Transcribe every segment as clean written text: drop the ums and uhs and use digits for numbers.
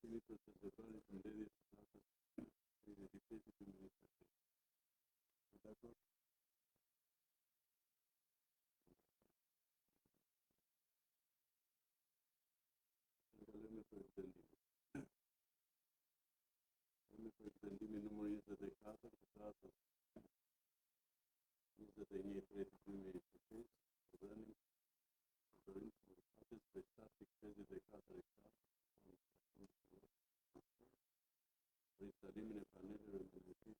kemi për të zëbërit në mbledhje të platës të identitetit administrativ. Dakor? Ndalojmë për vendimin. Kemi për vendimin numër 24 të platës 21/3/2025, dhënim përdorimin e platës për 7.54 hektar për instalimin e paneleve me energji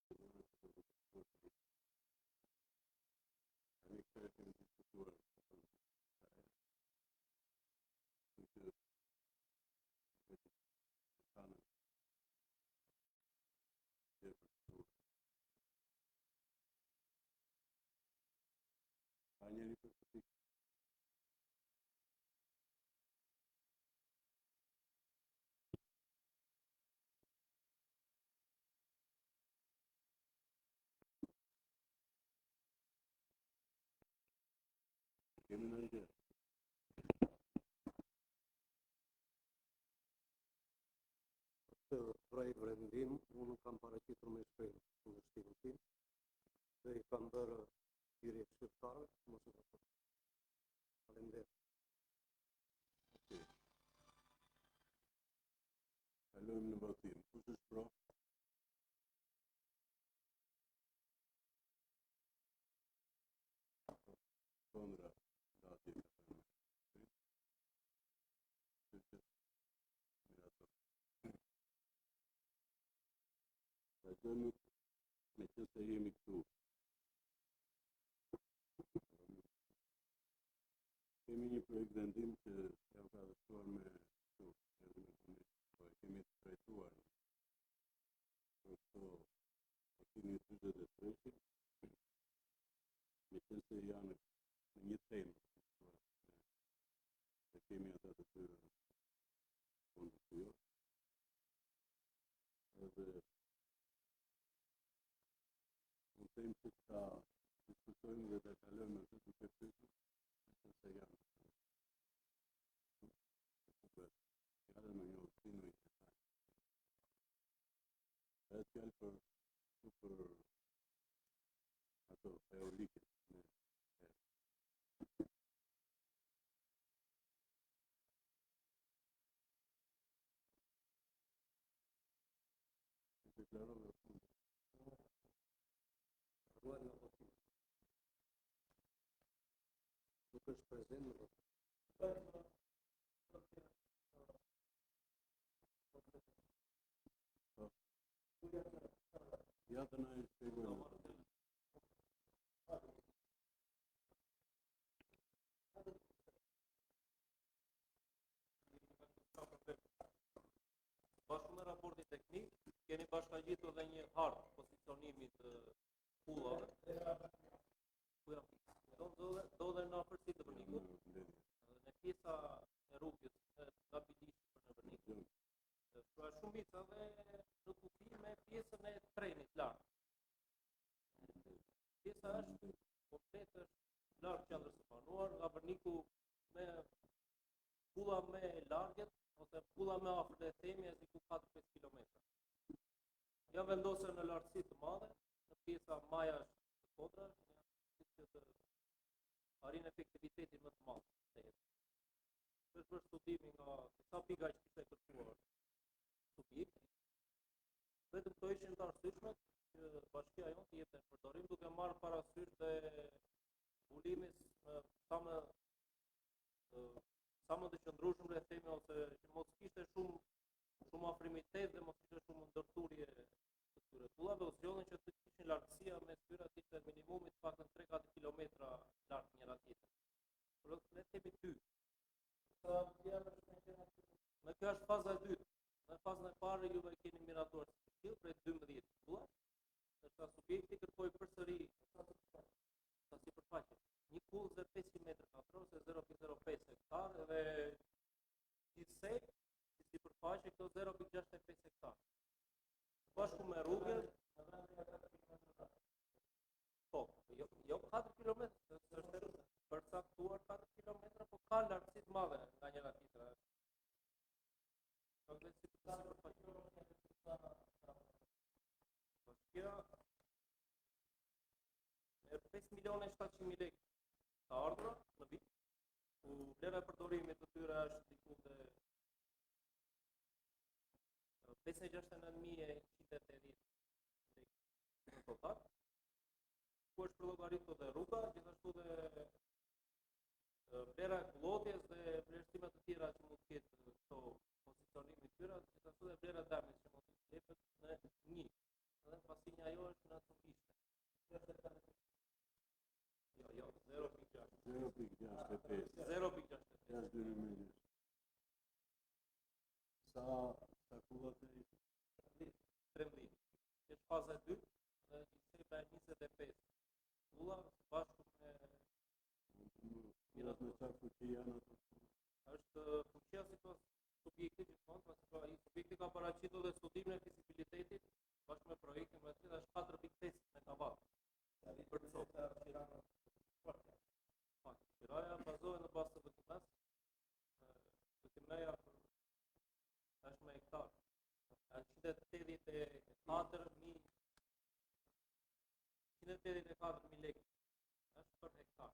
solar të përgjithshme. Tani kemi diskutuar Njëri për të pikë. Kemi në ide. Këtë projekt vendim, unë kam paraqitur me shprehje kundërshtimin tim dhe i kam bërë hyrje shqiptarëve, mos e kapoj. Faleminderit. Okej. Kalojmë në votim. Kush është pro? Kondra. Dati e katërme. Mirator. Vazhdojmë me që se jemi këtu. Kemi një projekt vendim që jam ka dështuar me këtu, edhe me punit, po e kemi të trajtuar për këto postimi 23, me qenë se janë në një temë, dhe kemi ata të tyre fondës të jo, edhe në temë që ta diskutojmë dhe ta kalojmë në të duke pytur, se janë fjallë me një optinu interesant. E fjallë për ato eolike me deklarove fundë. Ruaj në votim. Nuk është prezent në votim. Ja të na e shpjegojmë. Bashkë me raportin teknik, keni bashkangjitur edhe një hartë pozicionimit të pullave. Do dhe në afërsi të vërnikut, në pjesa e rrugës nga Bilishi për në vërnikut. Pra shumica dhe në kufi me pjesën e trenit lartë. Pjesa është komplet është lartë qendrës së planuar, nga vërniku me pulla me largjet ose pulla me afër e themi është diku 4-5 kilometra. Janë vendosur në lartësi të madhe, në pjesa maja është të kodra, që të arrin efektivitetin më të madh të jetës. Është për studimi nga disa pika që kishte kërkuar subjekti. Vetëm këto ishin të arsyeshme që bashkia jonë të jepte në përdorim duke marrë parasysh dhe bulimis sa më të qëndrueshëm rreth themi ose që mos kishte shumë afrimitet dhe mos kishte shumë ndërturje të këtyre pullave, u zgjodhen që të kishin lartësia mes tyre të ishte minimumi të paktën 3-4 kilometra lart njëra tjetrës. Por ne kemi dy. Me kjo është faza e dytë. Në fazën e parë juve keni miratuar prej 12 pulla, ndërsa subjekti kërkoi përsëri sa sipërfaqe. Një pull 500 metra katror ose 0.05 hektar dhe gjithsej si sipërfaqe këto 0.65 hektar. Bashku me rrugën po, jo 4 km, është përcaktuar 4 km, po ka lartësi të madhe nga njëra tjetra. Ka vetë si përfaqësor. Kjo merr 5.700.000 lekë të ardhura në vit, ku vlera e përdorimit të tyre është diku te 569.180 lekë në total, ku është përllogaritur dhe rruga, gjithashtu dhe vlera e kullotjes dhe vlerësimet të tjera që mund të ketë këto pozicionimi tyre, gjithashtu dhe vlera e dëmit që mund të jepet në një. Edhe pasinja ajo është në turiste. Jo, 0.6. 0.65. 0.65. Sa kullat e ishte? 13. Është faza e dytë dhe sepa e 25. Kulla së bashku me Mirat me çfarë fuqi janë ato? është fuqia sipas subjektit gjithmonë, pasi pra ai subjekti ka paraqitur dhe studimin e fizibilitetit bashkë me projektin me të është 4.5 megawatt. Për të thotë Qiraja bazohet në bazë të vëtimas, vëtimeja është me hektar. 184.000 lekë është për hektar.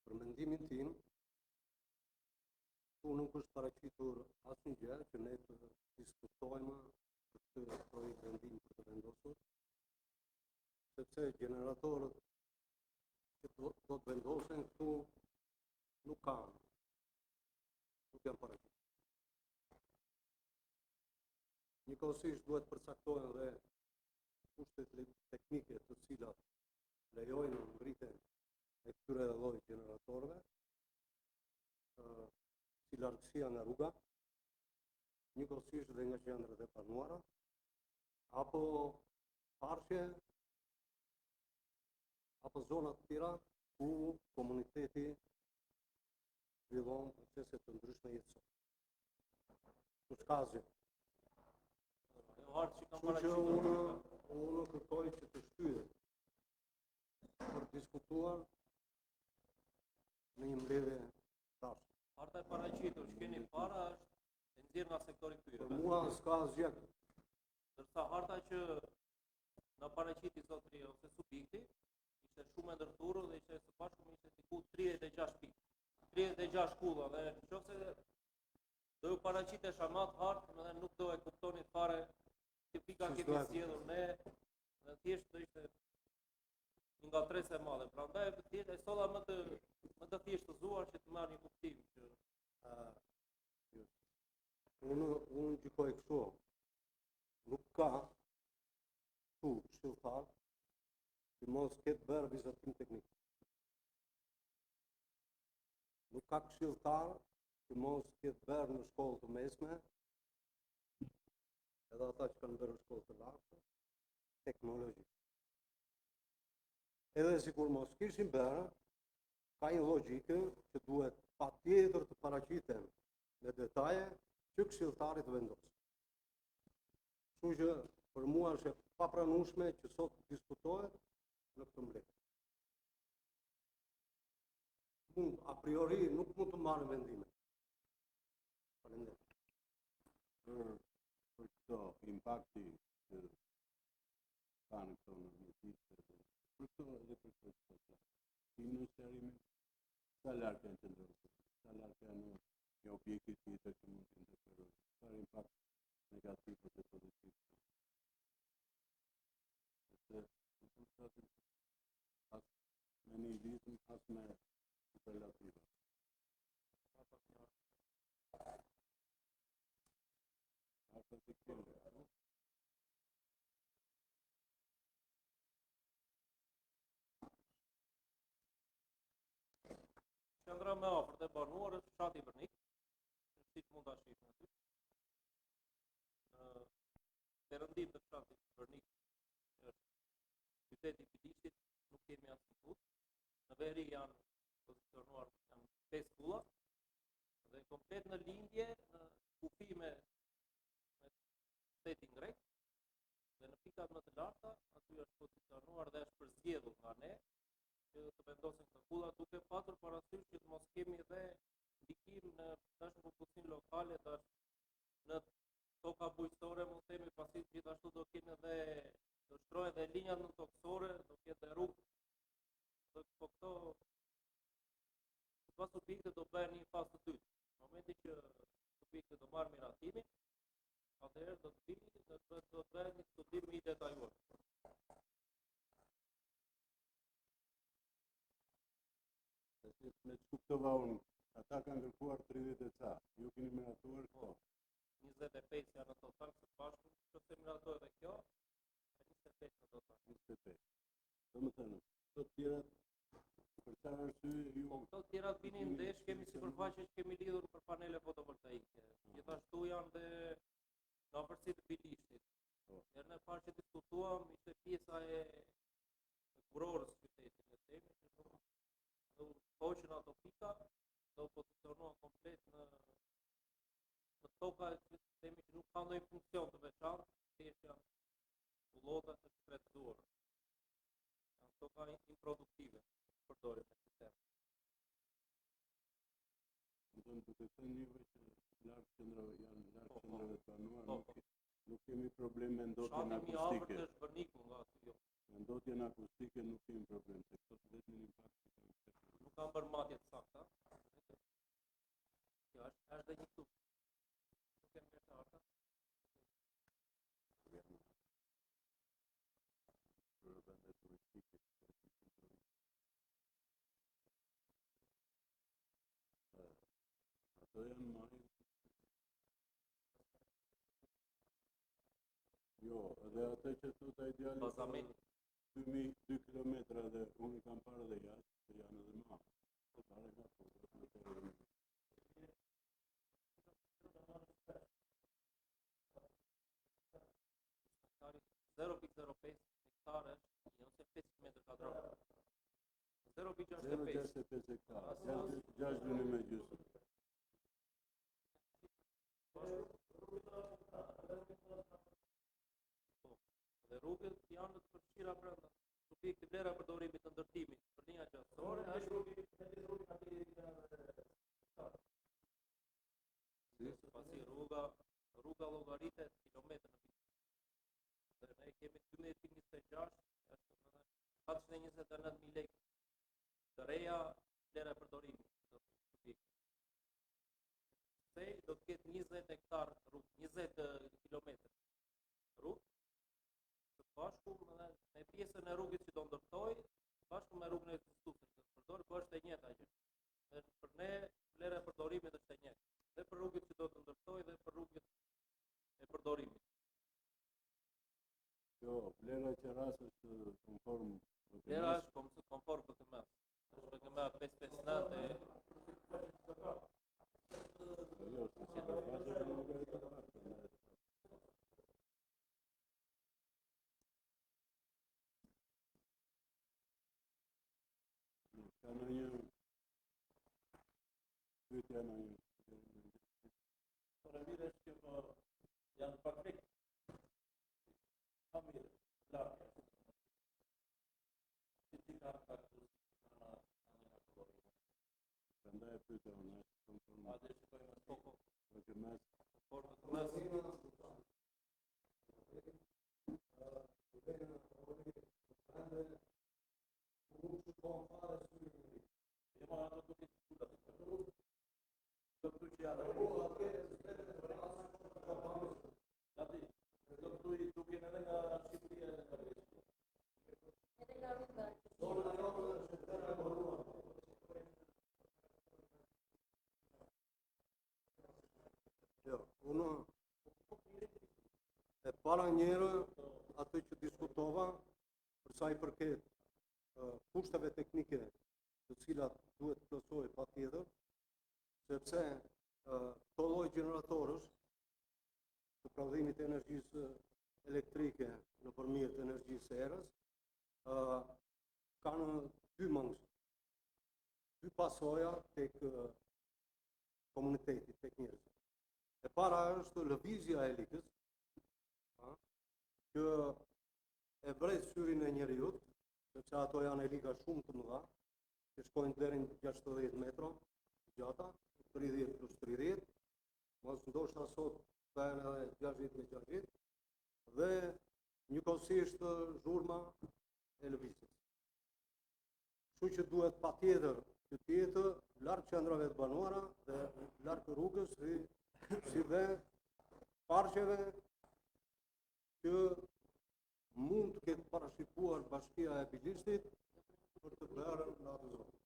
Për mendimin tim, tu nuk është paraqitur asnjë gjë që ne të diskutojmë për këtë projekt vendim për të vendosur, sepse generatorët që do të vendosen këtu nuk janë paraqitur. Njëkohësisht duhet përcaktohen dhe kushtet teknike të cilat lejojnë ngritjen e këtyre lloj generatorëve, si largësia nga rruga, njëkohësisht dhe nga qendrat e planuara, apo parqe, apo zona të tjera ku komuniteti zhvillon procese të ndryshme jetësore. Ku s'ka asgjë. Kështu që unë kërkoj që të shtyhet për diskutuar në një mbledhje tash. Harta e paraqitur që keni para është e nxjerrë nga sektori pyetje. Për mua s'ka asgjë. Ndërsa harta që na paraqiti zotëria ose subjekti ishte shumë e ndërthurur dhe ishte së bashku ishte diku 36 pikë. 36 kulla dhe nëse do ju paraqitesha më të hartë, edhe nuk do e kuptoni fare që pika kemi zgjedhur ne, dhe thjesht do ishte një ngatresë e madhe. Prandaj thjesht e solla më të thjeshtëzuar që të marrë një kuptim që unë gjykoj kështu. Nuk ka tu këshilltar që mos ketë bërë vizatim teknik. Nuk ka këshilltar që mos ketë bërë në shkollë të mesme, edhe ata që kanë bërë në shkollë të lartë, teknologji. Edhe sikur mos kishin bërë, ka një logjike që duhet patjetër të paraqiten me detaje që këshilltari të vendosë. Kështu që për mua është e papranueshme që sot diskutohet në këtë mbledhje. A priori nuk mund të marrë vendime. Faleminderit. Për këto impakti që kanë këto në mjetitë, për këto edhe për këto ministerimin, sa larg janë të ndërtuar, sa larg janë një objekti tjetër që mund të ndërtojë, sa impakt negativ ose pozitiv. Sepse nuk mund të thotë as me nihilizëm, as me superlativa. Qendra më afërt e banuar është fshati Vërnik, siç mund ta shihni aty. Në perëndim të fshatit Vërnik është qyteti i Bilishtit, nuk kemi asnjë kull. Në veri janë pozicionuar 5 kulla dhe komplet në lindje në kufi me shtetin grek dhe në pikat më të larta, aty është pozicionuar dhe është përzgjedhur nga ne që të vendosin këto kulla, duke patur parasysh që të mos kemi edhe ndikim në tash në popullsinë lokale, tash në toka bujqësore, mund themi, pasi gjithashtu do kemi edhe do shtrohen dhe linjat në toksore, do ketë dhe rrugë. Po këto pas subjekte do bëhen një fazë të dytë. Në momentin që subjekte do marrë miratimin, atëherë do të bëhet një studim i detajuar. Me që kuptova unë, ata kanë kërkuar 30 e ca, ju keni miratuar këto. 25 janë në total së bashku, që se miratoj dhe kjo, e 25 në total. 25. Do më thënë, këto tjerat, për çfarë arsye ju... Po këto tjerat vinin ndesh, kemi sipërfaqe që kemi lidhur për panele fotovoltaike. Gjithashtu janë dhe në afërsi të Bilishtit. Herën e parë që diskutuam, ishte pjesa e kurorës qytetit, le themi, që do hoqën ato pika, do pozicionuan komplet në toka që themi që nuk ka ndonjë funksion të veçantë, thjesht janë ullota të shfrytëzuara. Janë toka improduktive, përdorim në sistem. Më thënë, duke thënë njëve që larg qendrave janë larg qendrave të banuar, nuk kemi problem me ndotjen akustike. Është Zhërniku nga aty jo. Me ndotjen akustike nuk kemi problem, se këto vetëm një impakt që kanë. Nuk kam bërë matje të sakta. Kjo është dhe një këtu. Nuk kemi mirë të arta. Për vende turistike. Ato janë marrë. Jo, edhe atë që thotë ideali Bazameni. 2 kilometra dhe unë i kam parë dhe jashtë, që janë edhe më afër. Pare nga po, hektare, ose 5 metër kadratë. 0,65 hektarë, 6 dyne me gjysmë. Dhe rrugët janë të përfshira brenda. Subjekti vlera përdorimit të ndërtimit për linja gjatësore është pasi rruga llogaritet kilometër në vit. Dhe ne kemi 12.26, është 429.000 lekë të reja vlera e përdorimit të subjektit. Se do të ketë 20 hektar rrugë, 20 kilometër rrugë, bashku me pjesën e rrugës që do ndërtoj, bashku me rrugën e ekzistusës që përdor, po është e njëjta gjë. Për ne vlera e përdorimit është e njëjtë, dhe për rrugët që do të ndërtoj dhe për rrugët e përdorimit. Jo, vlera që rast është konform. Vlera është konform BKM. Është BKM 559 e jo, se sipërfaqja nuk e ka parë. Ka në një pyetja në një por e mirë është që janë perfekt. Ka mirë, lartë. Si ti ka prandaj e pyeta unë, konform. a dhe shikojmë në toko, Porque más por BKM. Unë e para njëherë atë që diskutova për sa i përket kushteve teknike të cilat duhet të plotësoj patjetër, sepse këto lloj generatorësh të prodhimit të energjisë elektrike nëpërmjet energjisë erës kanë dy mangësi. Dy pasoja tek komuniteti, tek njerëzit. E para është lëvizja e ligës, që e brejt syrin e njeriut, sepse ato janë elika shumë të mëdha, që shkojnë deri në 60 metra gjata, 30 plus 30, mos ndoshta sot bëhen edhe 60 me 60, dhe njëkohësisht zhurma e lëvizjes. Kështu që duhet patjetër që të jetë larg qendrave të banuara dhe larg rrugës si dhe parqeve që mund të ketë parashikuar Bashkia e Bilistit për të bërë në atë zonë.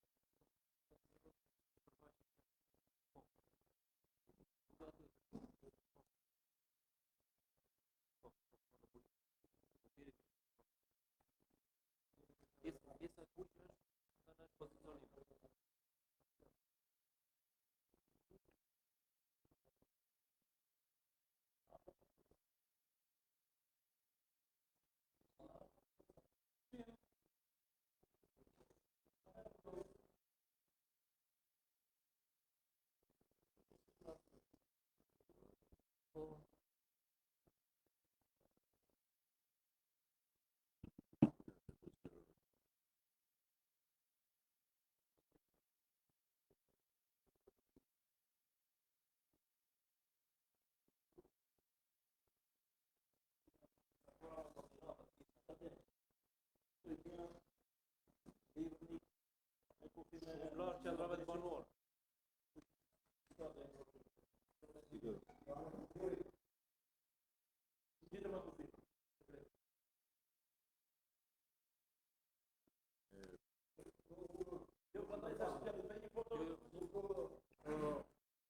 Larg qendrave të banuar.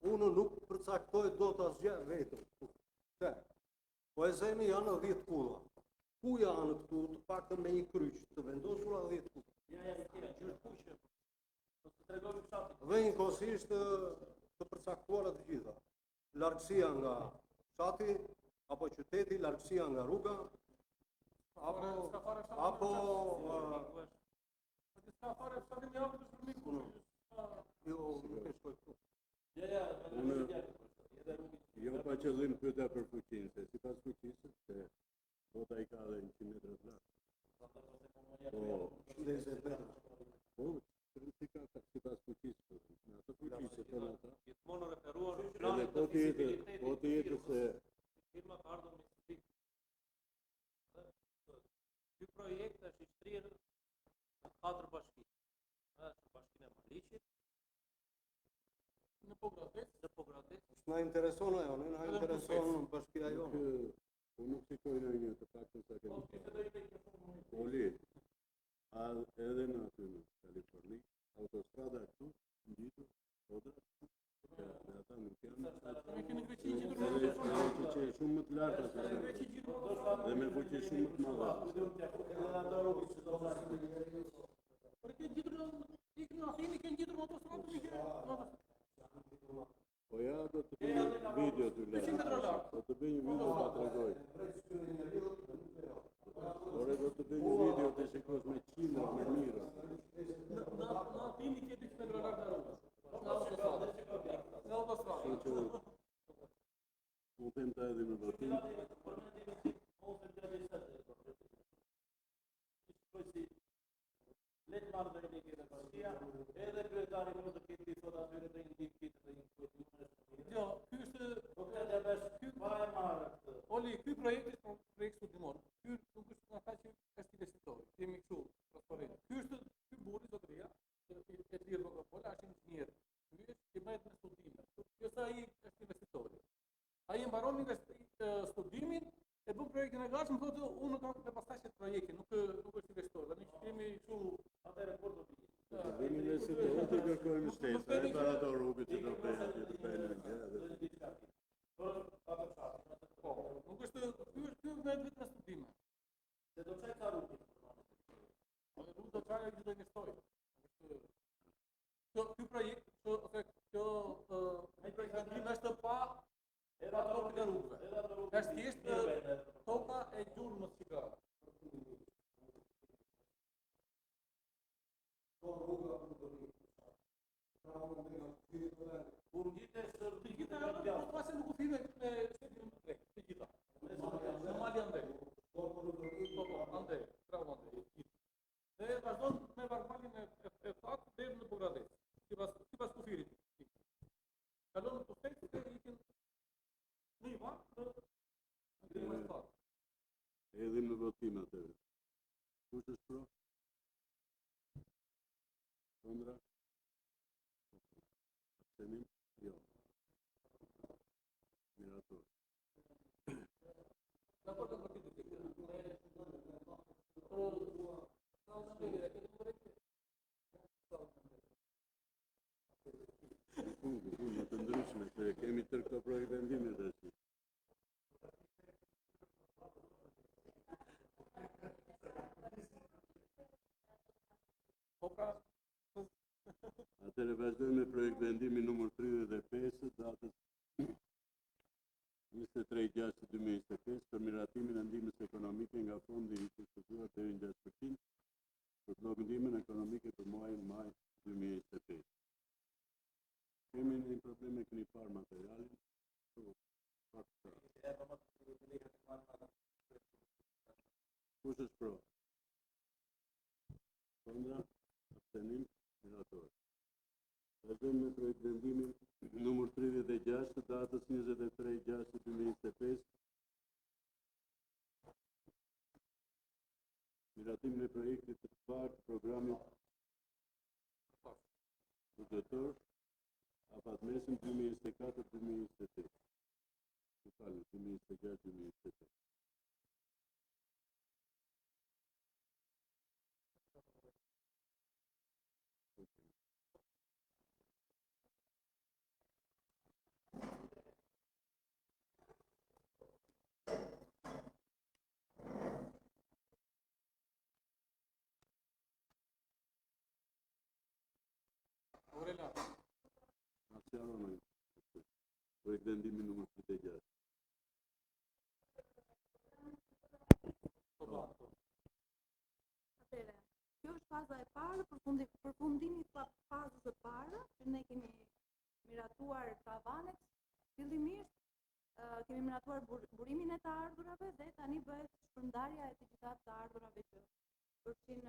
Unë nuk përcaktoj dot asgjë vetëm. Po e zemi janë 10 kulla. Ku janë këtu të paktën me një kryq të vendosura 10 kulla. Dhe njëkohësisht të përcaktuara të gjitha. Largësia nga fshati apo qyteti, largësia nga rruga, apo jo, nuk e shkoj këtu. Jo pa qëllim pyeta për fuqinë, se sipas fuqisë se bota I ka edhe 100 metra të lartë. Po, sipas fuqisë, në ato fuqisë të ata. Gjithmonë referuar Edhe po të jetë se firma ka ardhur me specifik. Ky projekt është I shtrirë në 4 bashki. Është bashkinë e Maliqit, në Pogradec. Na intereson ajo, na intereson bashkia jonë. unë nuk shikoj në një të paktën sa kemi. Poli, edhe në aty në Kaliforni, autostrada këtu, ngjitur, podra, dhe ata nuk janë. Që është shumë më të lartë dhe me fuqi shumë më të madhe. Po ja, do të bëj një video të lartë. Do të bëj një video ta tregoj. Ore, do të bëj një video të shikosh me qindra, me mira. Unë them ta edhe në votim. Letë marrë dhe një këtë bashkia, edhe kryetari më të këtë sot atyre të një këtë të një këtë. Jo, ky është ky e marrë këtë. Oli, ky projekt është projekt studimor. Ky nuk është nga ata që është investitor. Jemi këtu transparent. Ky burri zotëria, e lirë Rogopol, është inxhinier. Ky është I bëhet me studime. Jo sa ai është investitor. Ai e mbaron studimin, e bën projektin e gatshëm, thotë unë nuk kam të pastaj këtë projektin, nuk është investor. Tani që kemi këtu Atëherë kur do bëjë? Vini investitorë të kërkojnë shtesë, e para ato rrugët që do bëjnë në gjë. Po, nuk është ky vetë me studime. Se do çaj ka rrugë. Po rrugë do çaj që do investoj. Ky projekt, kjo vendim është pa Edhe ato rrugë. është thjesht toka e gjurmës që ka. Kur ngjites Pas nuk u thime me shtetimin të drejtë, të gjitha. Në mali andej. Po, andej. pra Atëherë vazhdojmë me projekt vendimi numër 35 datës 23/6/2025 për miratimin e ndihmës ekonomike nga fondi i kushtuar deri në 6% për blokëndimën ekonomike për muajin maj 2025. Kemi një problem me keni parë materialin. Kush është pro? Kontra? Abstenim? Mirator. Vazhdojmë me projekt vendimi numër 36 datës 23/6/2025. Miratimin e projektit të parë programit buxhetor afatmesim 2024-2028. Total 2026-2028. Aurela, Marciano noi. Projekt vendimi numër 36. po bashkë. Atëre, kjo është faza e parë, përfundimi i fazës së parë, që ne kemi miratuar tavanet, fillimisht kemi miratuar burimin e të ardhurave dhe tani bëhet shpërndarja e të gjitha të ardhurave që përfshin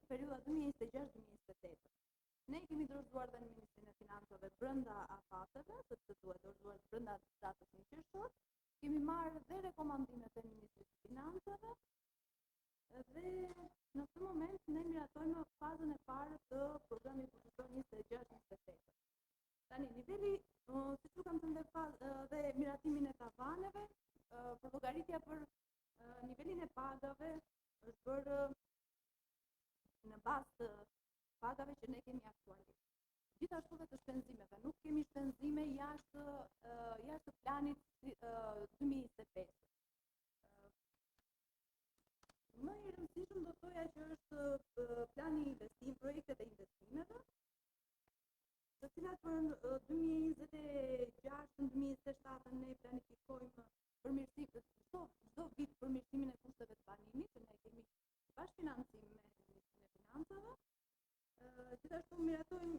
periudha 2026-2028. Ne kemi dorëzuar dhe në Ministrinë e Financave brenda afateve, sepse duhet dorëzuar brenda datës 1 qershor. Kemi marrë dhe rekomandimet e Ministrisë së Financave dhe në këtë moment ne miratojmë fazën e parë të programit buxhetor 26-28. Tani niveli, siç ju kam thënë dhe miratimin e tavaneve, për llogaritja për nivelin e pagave është bërë në bazë të pagave që ne kemi aktualisht. Gjithashtu dhe të shpenzimeve, nuk kemi shpenzime jashtë planit 2025. Më i rëndësishëm do thoja që është plani investim, projektet e investimeve, të cilat për 2026-2027 ne planifikojmë përmirësim, çdo vit përmirësimin e kushteve të banimit, që ne kemi bashkëfinancim me Ministrinë e Financave. Gjithashtu miratojmë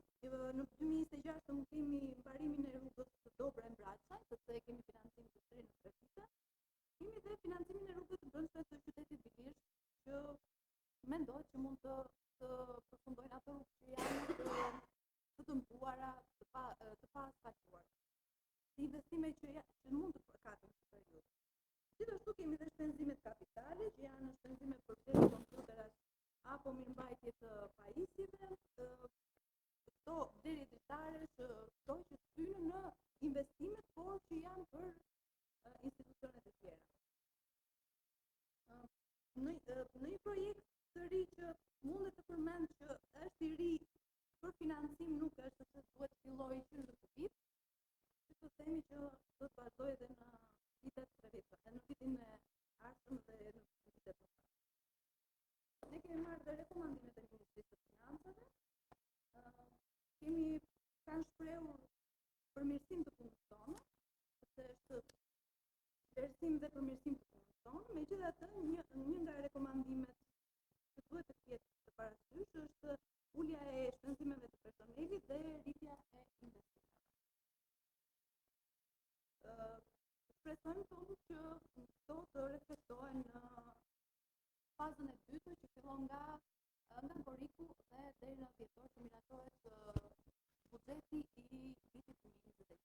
në 2026 kemi mbarimin e rrugës së Dobra-Mbraçaj, sepse kemi financim të 3 në 3 vite. Kemi dhe financimin e rrugës së brendshme të qytetit Bilish, që mendohet që mund të përfundojnë ato rrugë që janë të dëmtuara, të pasfaquara. Investime që mund të përkatin këtë periudhë. Gjithashtu kemi dhe shpenzimet kapitale, që janë shpenzime për vlerë kompjuterat apo mirëmbajtje të pajisjeve, këto vlerë dritare që shtyhen në investimet, por që janë për institucionet e tjera. Në një projekt të ri që mundet të përmend që është i ri për financim, nuk është se duhet fillojë që në këtë vit, që të themi që do të vazhdojë edhe në vitet të vita, në vitin e ardhshëm dhe në vitet më parë. Ne kemi marrë dhe rekomandimet e Ministrisë së Financave, kanë shprehur përmirësim të punës tonë, sepse është vlerësim dhe përmirësim të punës tonë. Megjithatë, një nga rekomandimet që duhet të ketë të parasysh është ulja e shpenzimeve të personelit dhe rritja e investimeve. Shpresojmë tonë që këto të reflektohen në fazën e dytë që fillon nga koriku dhe deri në dhjetor që miratohet buxheti i vitit 2024.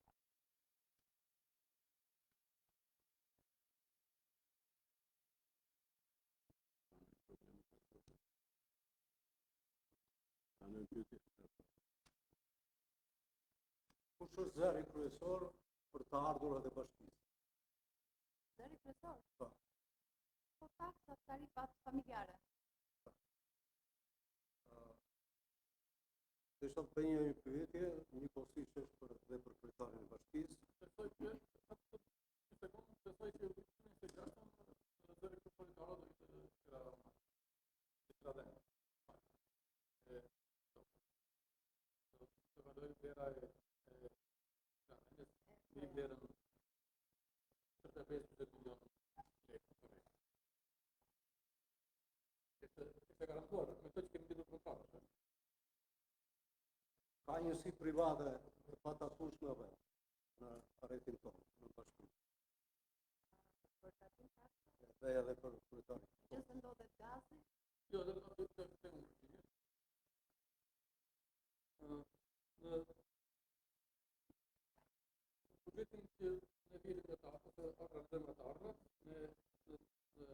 Kush është zëri kryesor për të ardhurat e bashkisë? Zëri kryesor? Po. Po taksat, tarifat familjare. Desha të bëj një pyetje, njëkohësisht është dhe për kryetarin e bashkisë. Besoj që zëri kryesor i të ardhur do ishte vlera e Shqipërisë mbi vlerën 35 milion lekë për vete. Është garantuar me të që kemi lidhur kontratën. Ka njësi private të patasueshmeve në rrethin tonë, në bashkim. Dhe edhe për kryetarin. Që se ndodhet gazi, Jo, dhe unë përgjigje. Në bugetin që ne vjerim me ta, ose realizojmë me ta ardhët, në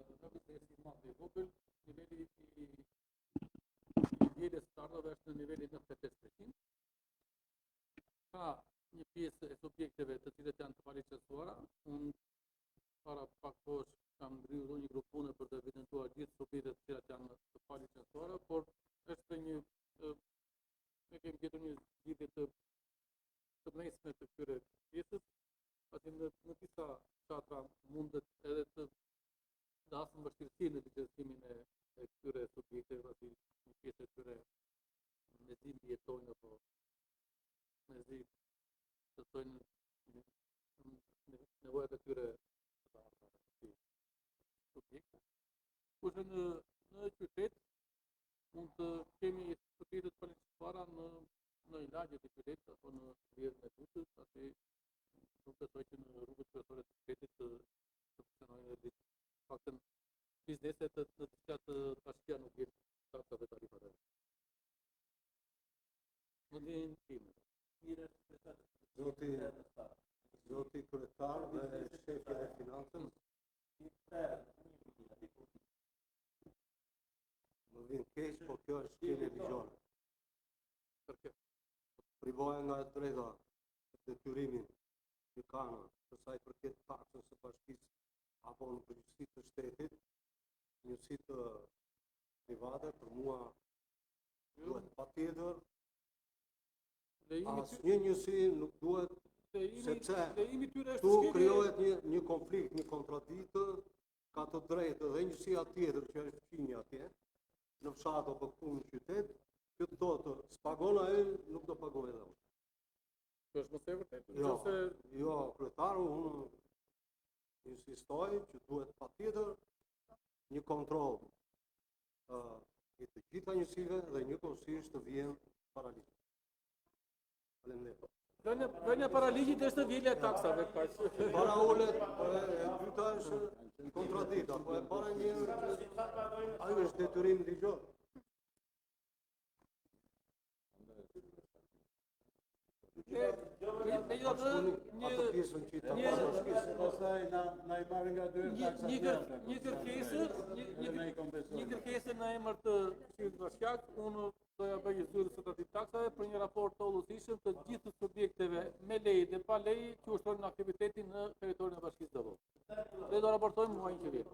biznesi i madh dhe i vogël, niveli i vjedhjes së ardhëve është në nivelin 95%. Ka një pjesë e subjekteve të cilët janë të paligjësuara. Unë para pak kohësh kam ngritur një grup pune për të evidentuar gjithë subjektet të cilat janë të paligjësuara, por është një ne kemi gjetur një lidhje të mesme të këtyre pjesës, pasi në disa çatra mundet edhe të dasëm vështirësi në ligjërsimin e këtyre subjekteve, pasi një pjesë e këtyre mezi mbijetojnë apo mezi të tojnë nevojat e këtyre subjekte. Kurse në qytet mund të kemi subjekte të paligjësuara në lagjet e qytetit apo në vlerën e Durrësit, pasi nuk besoj që në rrugët kryesore të qytetit të funksionojnë edhe faktën bizneset në të cilat bashkia nuk vjen taksave tarifare. Në ndjenjën time. Zoti kryetar dhe shefi e financës më vjen keq, po kjo është qenie ligjore. Përke? Privohen nga drejta detyrimin që kanë për sa i përket taksës së bashkisë apo në përgjithësi të shtetit, njësi të private për mua duhet patjetër. Asnjë njësi nuk duhet, sepse tu krijohet një konflikt, një kontradiktë, ka të drejtë dhe njësia tjetër që është fqinja atje, në fshat apo këtu në qytet, që do të spagon ai, nuk do pagoj edhe unë. Kjo është mos e vërtetë. Jo, kryetaru, unë insistoj që duhet patjetër një kontroll i të gjitha njësive dhe njëkohësisht të vjen paraligjit. Faleminderit. Vënia paraligjit është vjelja e taksave, kaq. Para ulet, e dyta është kontradikta, po e para një ai është detyrim ligjor. Një kërkesë në emër të Këshillit Bashkiak, unë doja bëj zyrë së tradit taksave për një raport të hollësishëm të gjithë subjekteve me lejë dhe pa lejë që ushtrojnë në aktivitetin në territorin e Bashkisë Davos. Dhe do raportojmë muajin që vjen.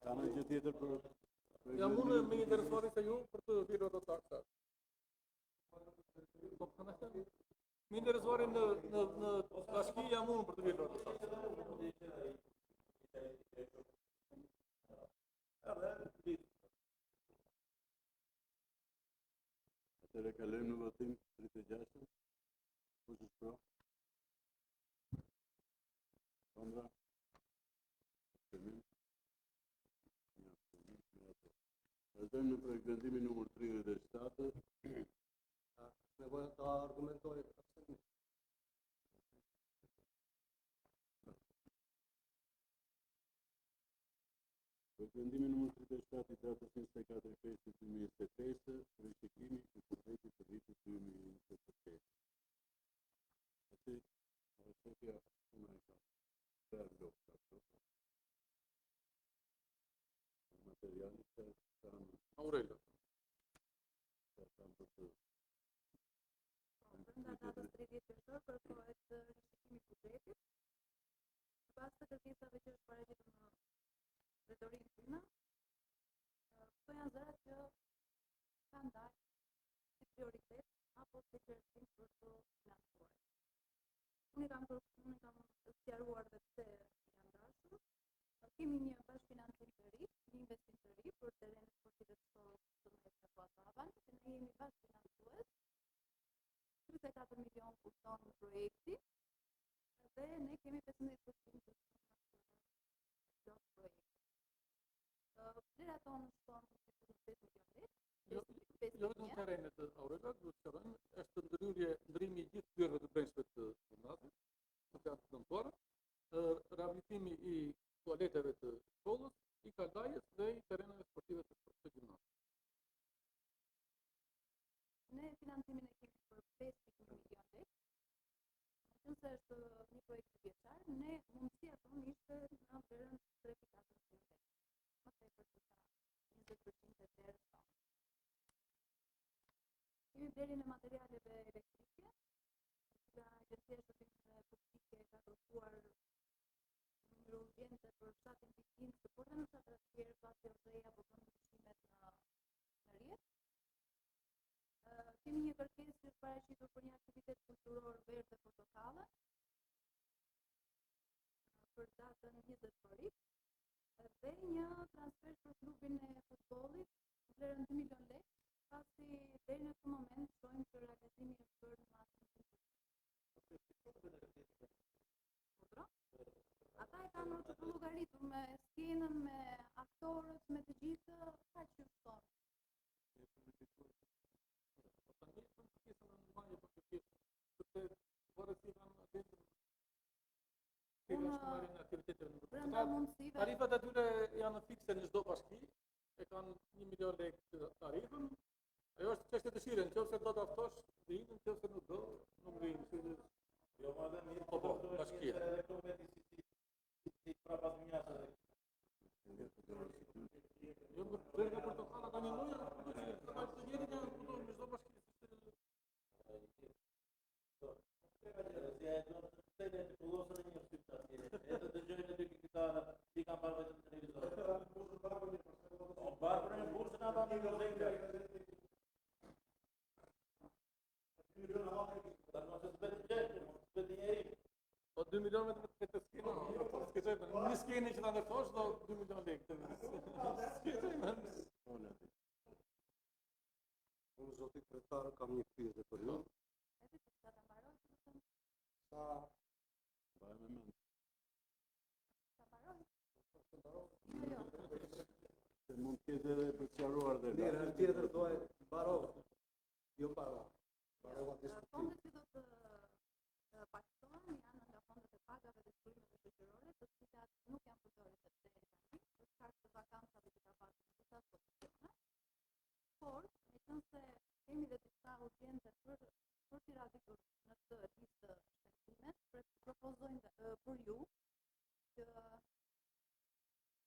Ka në gjë tjetër për Jam unë me interesuari se ju për të vjerë ato taksa. Me interesuari në bashki jam unë për të vjerë ato taksa. Atëre kalojmë në votim 36. Kush është pro? Kundra? Abstenim? Një abstenim, një ato. Vazhdojmë në projekt vendimi numër 37. Nevoja ta argumentoj abstenim. Projekt vendimi numër 37 i datës 24/5/2025 për rishikimi i buxhetit të vitit 2025. Atë shefja unë e kam. Materialit që kanë Aurelio. për të brenda datës 30 qershor kërkohet rishikimi i buxhetit. Pas të kërkesave që është paraqitur në drejtorinë time, këto janë zërat që kanë dalë si prioritet apo si qërësim për të financuar. Unë kam sqaruar dhe pse janë dashur. Kemi një bashkëfinancim të ri, një investim të ri për tonë në projekti dhe ne kemi 15% të plot projekti. Vlera tonë shkon në 5 milion lekë. Jo vetëm terrenet Aurela, duhet të thonë, është ndrimi i gjithë hyrëve të brendshme të gjimnazit, që janë të dëmtuara, rehabilitimi i tualeteve të shkollës, i kaldajës dhe i terreneve sportive të gjimnazit. Ne financimin e kemi për 5 milion lekë. Nëse është një projekt vjeçar, ne mundësia tonë ishte në vlerën 3.4 milion lekë. Më tepër se sa 20% e vlerës tonë. Kemi blerjen e materialeve elektrike, nga Agjencia e Shërbimeve Publike ka kërkuar numër urgjente për fshatin Pikin, se por dhe në fshatet të tjerë pasi OSE-ja po bën ndryshimet në rrjet. Kemi një kërkesë që është paraqitur për një aktivitet kulturor Verdhe Portokalle për datën 20 korrik dhe një transfer për klubin e futbollit në vlerën 2 milion lekë, pasi deri në këtë moment shohim që realizimi është bërë në masën 100%. Ata e kanë të llogaritur me skenën, me aktorët, me të gjithë, ka që shtonë. Brenda mundësive. Tarifat atyre janë fikse në çdo bashki, e kanë 1 milion lekë tarifën. Ajo është çështje dëshire, nëse do ta ftosh, do hiqen, nëse nuk do, nuk do hiqen. Jo, ma dhe mirë, Po, bashkia. edhe kometi si prapat mjasa. Jo, Verdhe Portokalla ka një lloj, të njëjtin janë këtu në çdo bashki. Si e do të thënë të pullosën e një shqiptar. Edhe dëgjojnë aty kitarë, si kanë parë vetëm televizor. O barbërën e bursën ata në muzejnë. Dar mos e zbet gjë, mos e zbet njeri. Po 2 milion me të skenë, një skenë që ta ndërtosh do 2 milion lekë. Unë zoti kryetar kam një pyetje për ju. Edhe që ta mbaroj, do të thënë, Sa Mbaj me mend. ta mbaroj. Jo. Se mund të ketë edhe për sqaruar dhe mirë, herë tjetër do e mbaroj. Jo mbaroj. Mbarova diskutim. Fondet që do të paktohen janë nga fondet e pagave dhe shkrimeve shoqërore, të cilat nuk janë përdorur deri tani, për shkak të vakancave që ka pasur në disa pozicione. Por, meqense kemi dhe disa urgjente për t'i radhitur në këtë listë shpenzimet, propozojmë për ju që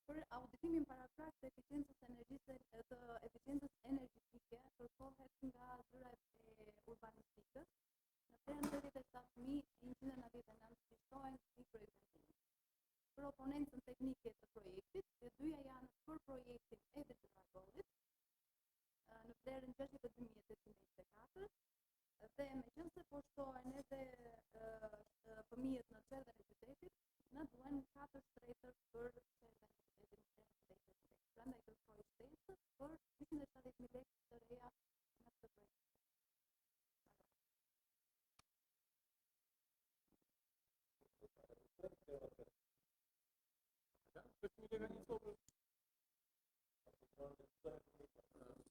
për auditimin paraprak të eficiencës energjetike kërkohet nga zyra e urbanistikës në vlerën 87.199 shtohen si projektimi. Për oponencën teknike të projektit, të dyja janë për projektin e detyratollit në vlerën 62.824 dhe meqense po shtohen edhe fëmijët në çerdhen e qytetit, na duhen 4 shtretër për çerdhen e qytetit në vlerën 30.000 lekë. Prandaj kërkoj shtesë për 270.000 lekë të reja në këtë projekt.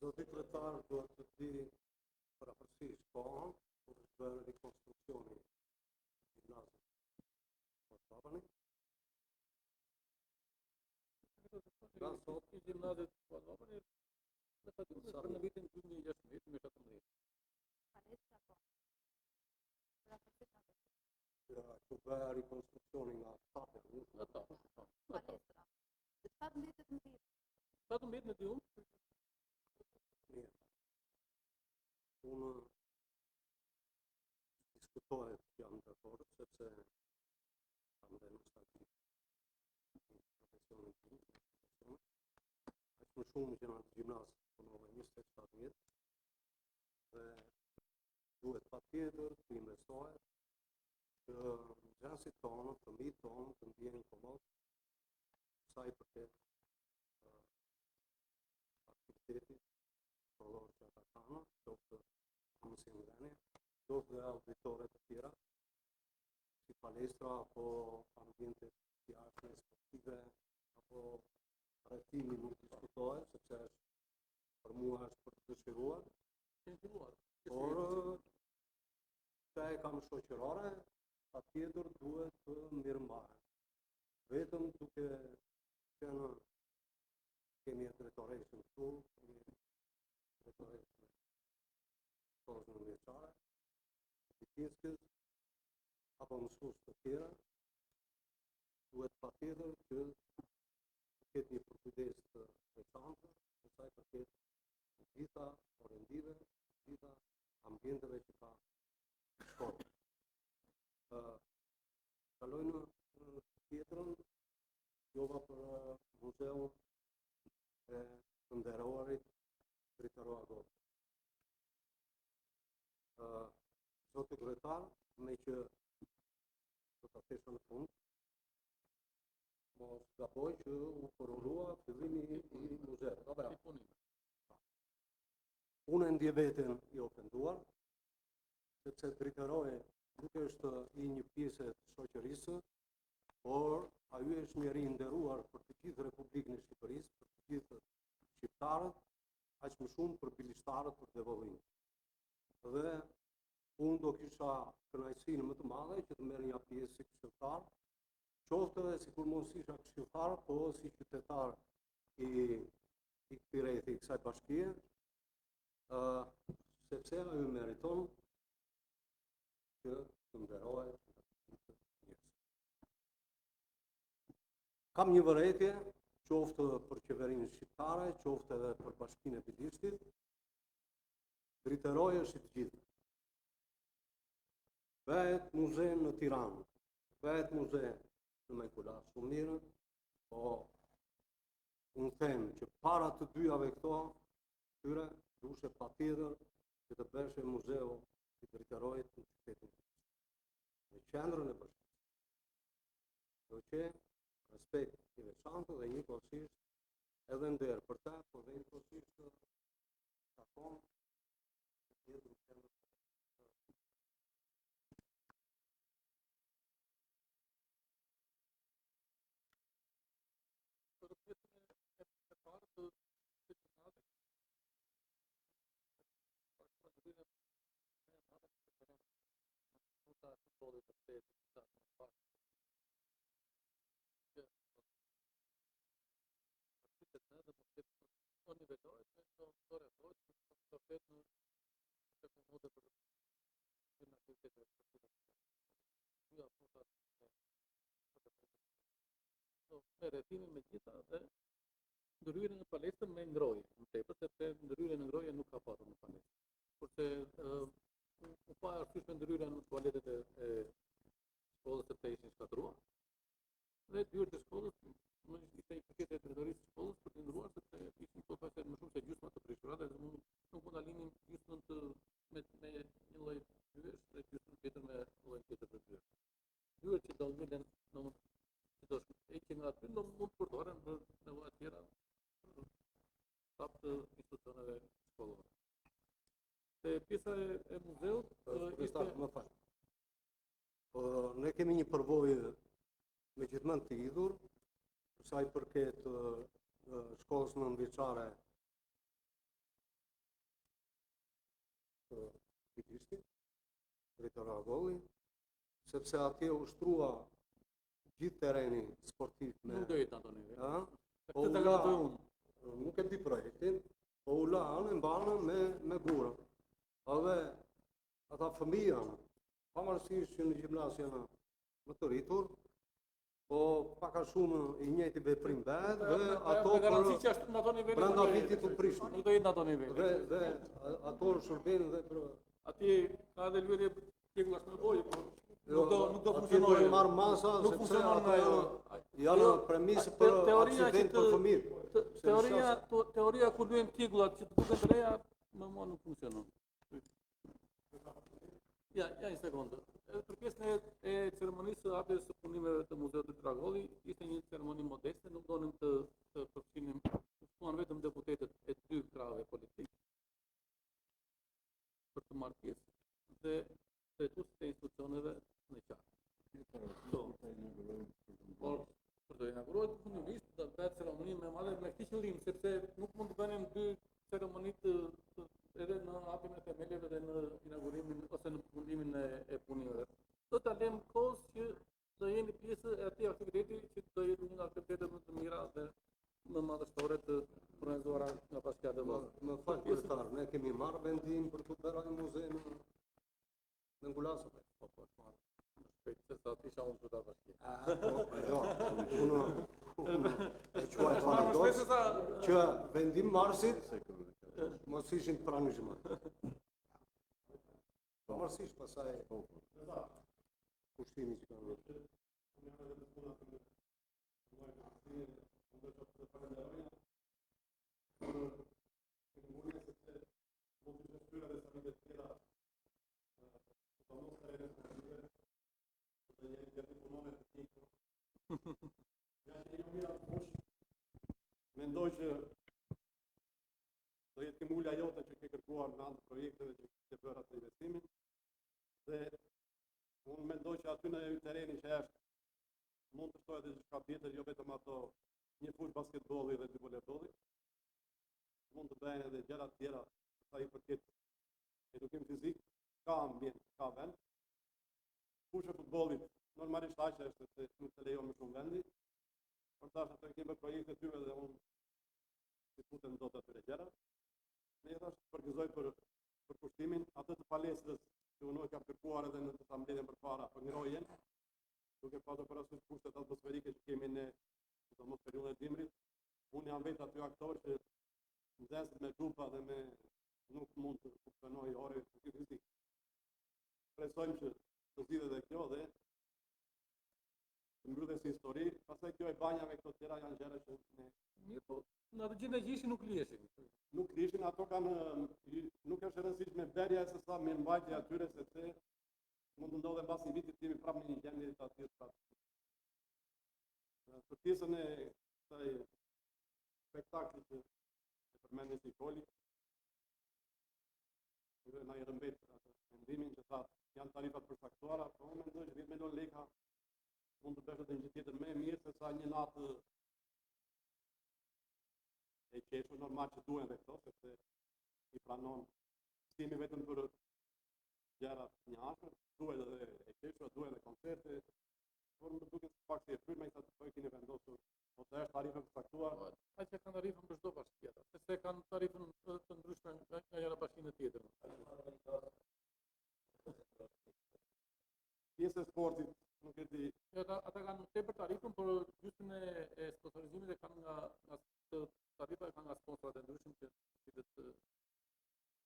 Zoti kryetar duhet të di parapërsisht kohën kur është bërë rikonstruksioni i gjimnazit për Babani. Nga sot i gjimnazit po Babani në faturën për në vitin 2016-2017. Palestra po. Parapërsisht atë. Ku bëra rikonstruksioni nga tapë. Palestra. 17-18. 17 në diun. Mirë. Unë diskutohet që jam dakord sepse kam dhe nostalgji në profesionin tim, aq më shumë që në atë gjimnaz punova 27 vjet dhe duhet patjetër të investohet që nxënësit tonë, fëmijët tonë të ndjehen komod sa i përket aktivitetit prodhor që ata kanë, qoftë mësim dhënie, qoftë dhe auditore të tjera, si palestra apo ambiente jashtme sportive apo rrethimi nuk diskutohet sepse për mua është për të dëshiruar, por që e kam shoqërore, patjetër duhet të mirëmarren. Vetëm duke qenë kemi e drejtoresën këtu, kemi drejtoresën shkollës ndërmjetësare, Titinskës, apo mësues të tjera, duhet patjetër që të ketë një përkujdes të veçantë në sa i përket të gjitha orendive, të gjitha ambienteve që ka shkolla. Kaloj në tjetrën, jova për muzeun e të nderuarit Dritaroa Gotë. Zotë kryetar, me që do ta thesha në fund, mos gaboj që u përurua fillimi i muzeut. Unë e ndje veten i ofenduar, sepse Dritaroja nuk është i një pjesë të shoqërisë, por ai është njeri i nderuar për të gjithë Republikën e Shqipërisë, për të gjithë shqiptarët, aq më shumë për bilishtarët për devollimin. Dhe unë do kisha kënaqësinë më të madhe që të merrja pjesë si këshilltar, qoftë edhe sikur mos isha këshilltar, po si qytetar i këtij rrethi i kësaj bashkie, sepse ai meriton që të nderohet nga të gjithë njerëzit. Kam një vërejtje, qoftë për qeverinë shqiptare, qoftë edhe për Bashkinë e Bilishtit, Dritaroja është i të gjithë. Bëhet muze në Tiranë, bëhet muze në Mekular, shumë mirë, po unë them që para të dyjave këtyre, dushe patjetër që të bëhej muzeu i Dritarojit në qytetin në qendrën e bashkisë. Do që respekt i veçantë dhe njëkohësisht edhe nder për ta, por dhe njëkohësisht takon të jetë në qendrën. Me rrethimin me gjitha dhe ndryrën në palestër me ngroje, në tepër, sepse ndryrën në ngroje nuk ka patur në palestër. Kurse u pa arsysh me ndryrën në tualetet e shkollës sepse ishin shkatruar, dhe dyert e shkollës nuk ishte i përket e drejtorisë së shkollës për të ndryruar sepse ishin pothuajse më shumë se gjysma të prishura dhe nuk mund ta linim gjysmën me një lloj dyesh dhe gjysmën tjetër me lloj tjetër të dyesh. Dyert që do ngelen në do që nga aty do mund të përdoren për nevoja tjera prap të institucioneve shkollore. Te pjesa e muzeut ishte më fal. Ne kemi një përvojë me gjithmonë të lidhur, për sa i përket shkollës nëntëvjeçare të Bilishtit, Dritaroa Golli, sepse atje u shtrua gjithë tereni sportiv me... Nuk do jetë ato nivel. Nuk e di projektin, po u la anë e mbanë me gurë. Edhe ata fëmija, pavarësisht që në gjimnas janë më të rritur, po paka shumë i njëjti veprim bëhet dhe ato brenda vitit të prishme. Nuk do jetë në ato nivel. Dhe ato shërbenin dhe për... Atje ka dhe lyetje tjegullash me bojë, po nuk do funksionojë. funksionojë. Marr masa sepse ato janë premisë për aksident për fëmijë. Teoria ku luajnë tjegullat që të duken të reja, më mua nuk funksionon. Ja një sekondë. Për pjesën e ceremonisë së hapjes së punimeve të Muzeut Dritaroa Golli, ishte një ceremoni modeste, nuk donim të përfshinim, thuan vetëm deputetët e dy krahëve politik për të marrë pjesë. Dhe Jo, unë e quaj paradoks që vendim marrësit mos ishin të pranishëm. Pavarësisht pasaj kushtimi që kanë. Mendoj që do jetë këmulla jote që ke kërkuar në anë projekteve që ke bërë atë investimin dhe unë mendoj që aty në tereni që është mund të shtojë edhe diçka tjetër, jo vetëm ato një fush basketbolli dhe dy volebolli. Mund të bëhen edhe gjëra të tjera sa i përket edukim fizik, ka ambient, ka vend. Fushë e futbollit normalisht aq është se nuk të lejon më shumë vendi. Por tash ato kemi projekte të tyre dhe unë si futem dot atyre gjëra. Ne tash përgëzoj për kushtimin atë të palestrës që unë kam kërkuar edhe në asambleën përpara për ngrojen, duke pasur parasysh kushtet atmosferike që kemi ne domos periudhën e dimrit. Unë jam vetë aty aktor që nxesit me grupa dhe me nuk mund të funksionoj ore fizik. Presojmë që të zgjidhet edhe kjo dhe të mbrydhet si histori, pastaj kjo e banja me këto tjera janë gjëra që ne Mirë, po, në atë gjendje që ishin nuk lieshin. nuk krishin, ato kanë, nuk është e rëndësishme berja e sesa me mbajtja atyre, sepse mund të ndodhe mbas një vitit jemi prapë në një gjendje të atyre prapë. Për pjesën e kësaj spektaklit që e përmendni si Koli, na i rëmbet atë mendimin që thatë janë tarifat përcaktuara, po unë mendoj që 10 milion lekë mund të bëhet edhe një tjetër më e mirë se sa një natë e qeshur normal që duhen dhe këto, sepse i pranon stimi vetëm për gjëra të njashme, duhet edhe e qeshur, duhet edhe koncerte, por më duket pak si e pyrë me këta të keni vendosur, ose është tarifën përcaktuar. Aq që kanë tarifën për çdo bashkë tjetër, sepse kanë tarifën të ndryshme nga njëra bashkinë tjetër. Pjesë e sportit, nuk e di. Jo, ata kanë tepër tarifën, por gjysmën e sponsorizimit e kanë nga tarifa e kanë nga sponsorat e ndryshëm që cilët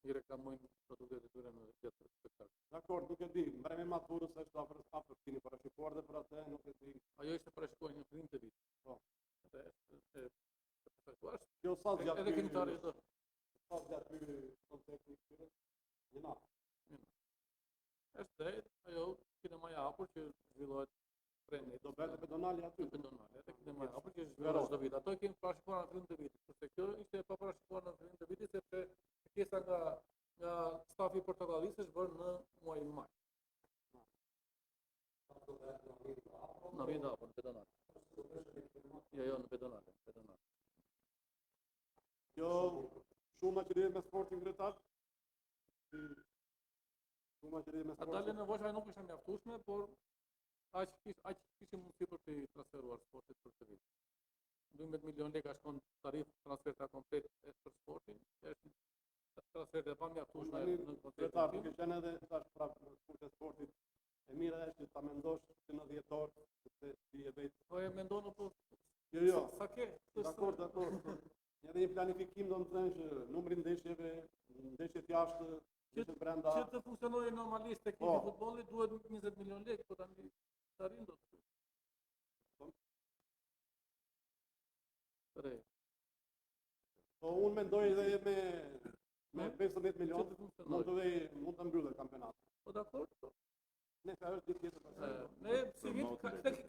i reklamojnë produktet e tyre në gjatë spektaklit. Dakor, nuk e di, mbrëmja e maturës është afër keni parashikuar dhe për atë nuk e di. Ajo ishte parashikuar një fillim të vitit. Po. Dhe e përcaktuar Kjo sa zgjat edhe këngëtari do. Sa zgjat ky koncerti i tyre? Një natë. Është drejt, ajo kinemaja hapur që zhvillohet treni. Do bëhet pedonali aty. Pedonale, edhe kinemaja hapur që zhvillohet çdo vit. Ato kemi parashikuar në fillim të vitit, kurse kjo ishte pa parashikuar në fillim të vitit sepse pjesa nga stafi portokallisë është bërë në muajin maj. Në vit hapur në pedonale. Jo, në pedonale. Kjo shumë që lidhet me sportin kryetar. Shumë që lidhet me Ata sportin. dalën nevojshme nuk ishte mjaftueshme, por aq kishte mundësi për të transferuar sportit për këtë vit. 12 milion lekë shkon tarifë transferta komplet për sportin, është transferta pa mjaftueshme në Kryetar, konceptin. duke qenë edhe tash prapë në sport e sportit, e mira është që ta mendosh që në 10 orë, sepse ti e vetë. Po e mendon apo Jo. sa ke? Dakor. Edhe një planifikim do të thënë që numri ndeshjeve, ndeshjet jashtë, ndeshjet brenda. Që të funksionojë normalisht tek ekipi i futbollit duhet 20 milion lekë, po tani tarin do të. Tre. Po unë mendoj edhe me 15 milion mund të mbyllet kampionatin. Po dakor. Ne ka është ditë tjetër. Ne si vit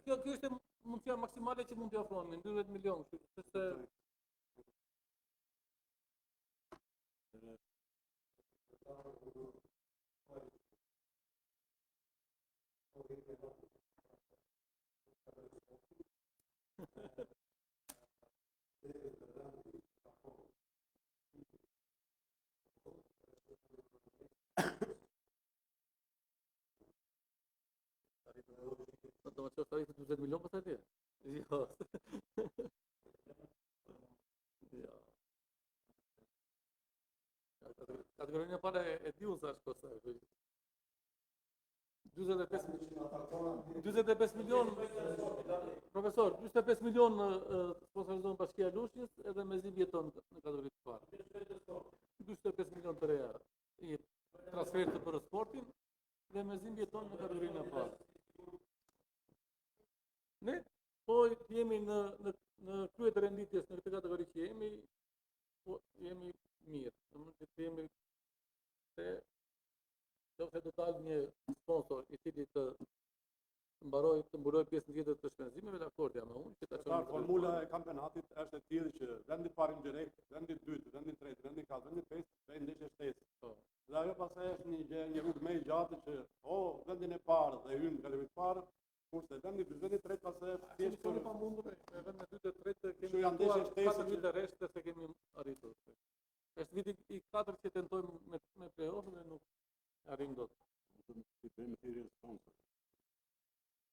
kjo është mundësia maksimale që mund t'i ofrojmë 12 milion, sepse do të thotë 20 milion pastaj ti. Jo. Jo. Kategorinë e parë e diu sa është kosta. 45 milion Profesor, 45 milion sponsorizohen Bashkia e Lushnjës edhe Mezim jeton në kategori të parë. 45 milion të reja i transferit për sportin dhe Mezim jeton në kategorinë e parë. Ne po jemi në krye të renditjes në këtë kategori që jemi, po jemi mirë. Domethënë që jemi se nëse do dalë një sponsor i cili të mburoj pjesën tjetër të shpenzimeve, dakord jam me unë që ta çojmë. Formula e kampionatit është e tillë që vendi i parë direkt, vendi i dytë, vendi i tretë, vendi i katërt, vendi i pestë, vendi ndeshje shtesë. Dhe ajo pastaj është një rrugë më e gjatë që vendin e parë dhe hyn në kategorinë e parë, kurse vendi i dytë, vendi i tretë pastaj thjesht kemi pa mundur vendin e dytë e tretë kemi janë ndeshje shtesë 4 vite rresht se kemi arritur. Është viti i katërt që tentojmë me play-off dhe nuk arrim dot.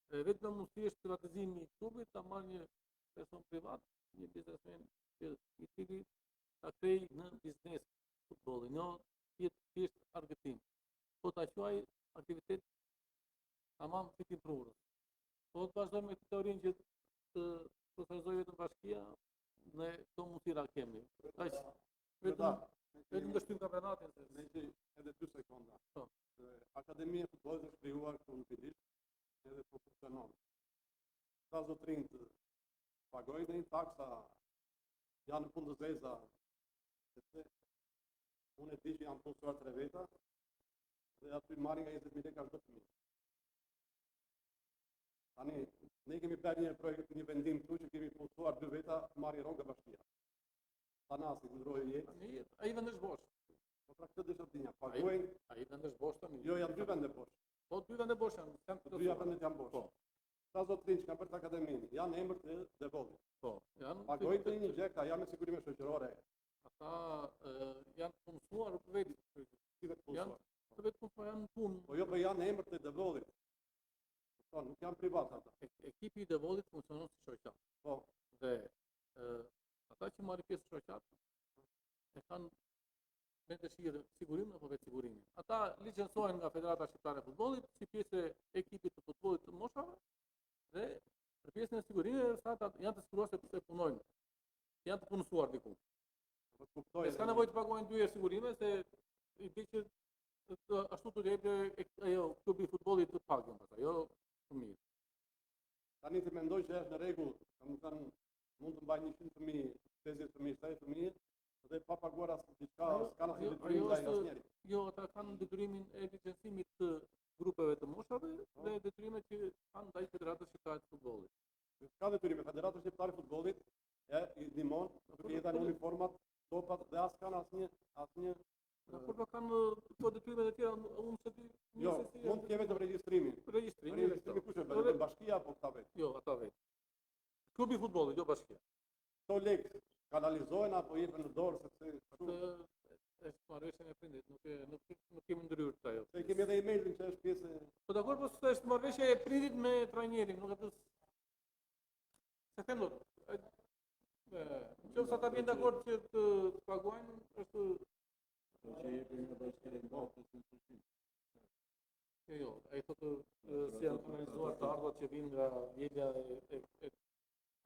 Vetëm mundësi është privatizimi i klubit, ta marrë një person privat, një biznesmen i cili ta krej në biznes futbollin, jo thjesht argëtim. Po ta quaj aktivitet tamam si tim prurës. Po të vazhdojmë me teorinë që të sponsorizojë vetëm Bashkia, ne këto mundësira kemi. Vetëm të shtyjmë kampionatin. Edhe 2 sekonda. Akademia e futbollit është krijuar këtu në Pilish edhe po funksionon. Ta zotrinjt pagojnë dhe një taksa janë në punë të zeza, sepse unë e di që janë punësuar 3 veta dhe aty marrin nga 20.000 lekë çdo fëmijë. Tani, ne kemi bërë një vendim këtu që kemi punësuar 2 veta marrin rrogë Bashkia. Tanasi, ndrojë jetë. Ai vend është bosh. Po pra këtë dëshoj të dinja, pagojnë. Ai vend është bosh tani. Jo, janë 2 vende bosh. Po 2 vende bosh janë. 2 vendet janë bosh. Ta zotrinj që kanë bërë të akademinë, janë emër të Devollit. Po, janë. Pagojnë të një gjek, janë me sigurime shoqërore. Ata janë punësuar vetë. Janë vetë punësuar janë punë. Po jo, po janë emër të Devollit. Po nuk janë privat ata. Ekipi i Devollit funksionon si shoqat. Po. Dhe ata që marrin pjesë shoqat e kanë me dëshirë sigurim apo vetë sigurimin. Ata licencohen nga Federata Shqiptare e Futbollit si pjesë e ekipit të futbollit të moshave dhe për pjesën e sigurimit ata janë të siguruar se punojnë. Janë të punësuar diku. Ne s'ka nevojë të pagojnë 2 herë sigurime se i di që ashtu të jepë ajo klubi i futbollit të pagën pastaj, jo fëmijë. Tani ti mendoj që është në rregull, domethënë mund të mbajnë 100 fëmijë, 50 fëmijë, 60 fëmijë dhe pa paguar as diçka, s'kan as detyrim ndaj asnjëri. Jo, ata kanë detyrimin e licencimit të grupeve të moshave dhe detyrimet që kanë ndaj Federatës Shqiptare të Futbollit. S'ka detyrime, Federata Shqiptare e Futbollit i ndihmon duke i dhënë uniformat, topat dhe as kanë asnjë Por kanë këto detyrimet e tjera, unë se ti. Jo, mund të kemi të regjistrimin. Regjistrimi kush e bën? Bashkia apo këta vetë? Jo, ata vetë. Klubi i futbollit, jo Bashkia. Këto lekë kanalizohen apo jepen në dorë sepse është marrëveshje e prindit, nuk kemi ndryrë këtë ajo. Se kemi edhe emailin që është pjesë. Po dakor, po është marrëveshje e prindit me trajnerin, nuk e di. Se them dot. Nëse ata vjen dakord që të paguajnë, është Jo, ai thotë si janë organizuar të ardhurat që vinë nga vjedhja e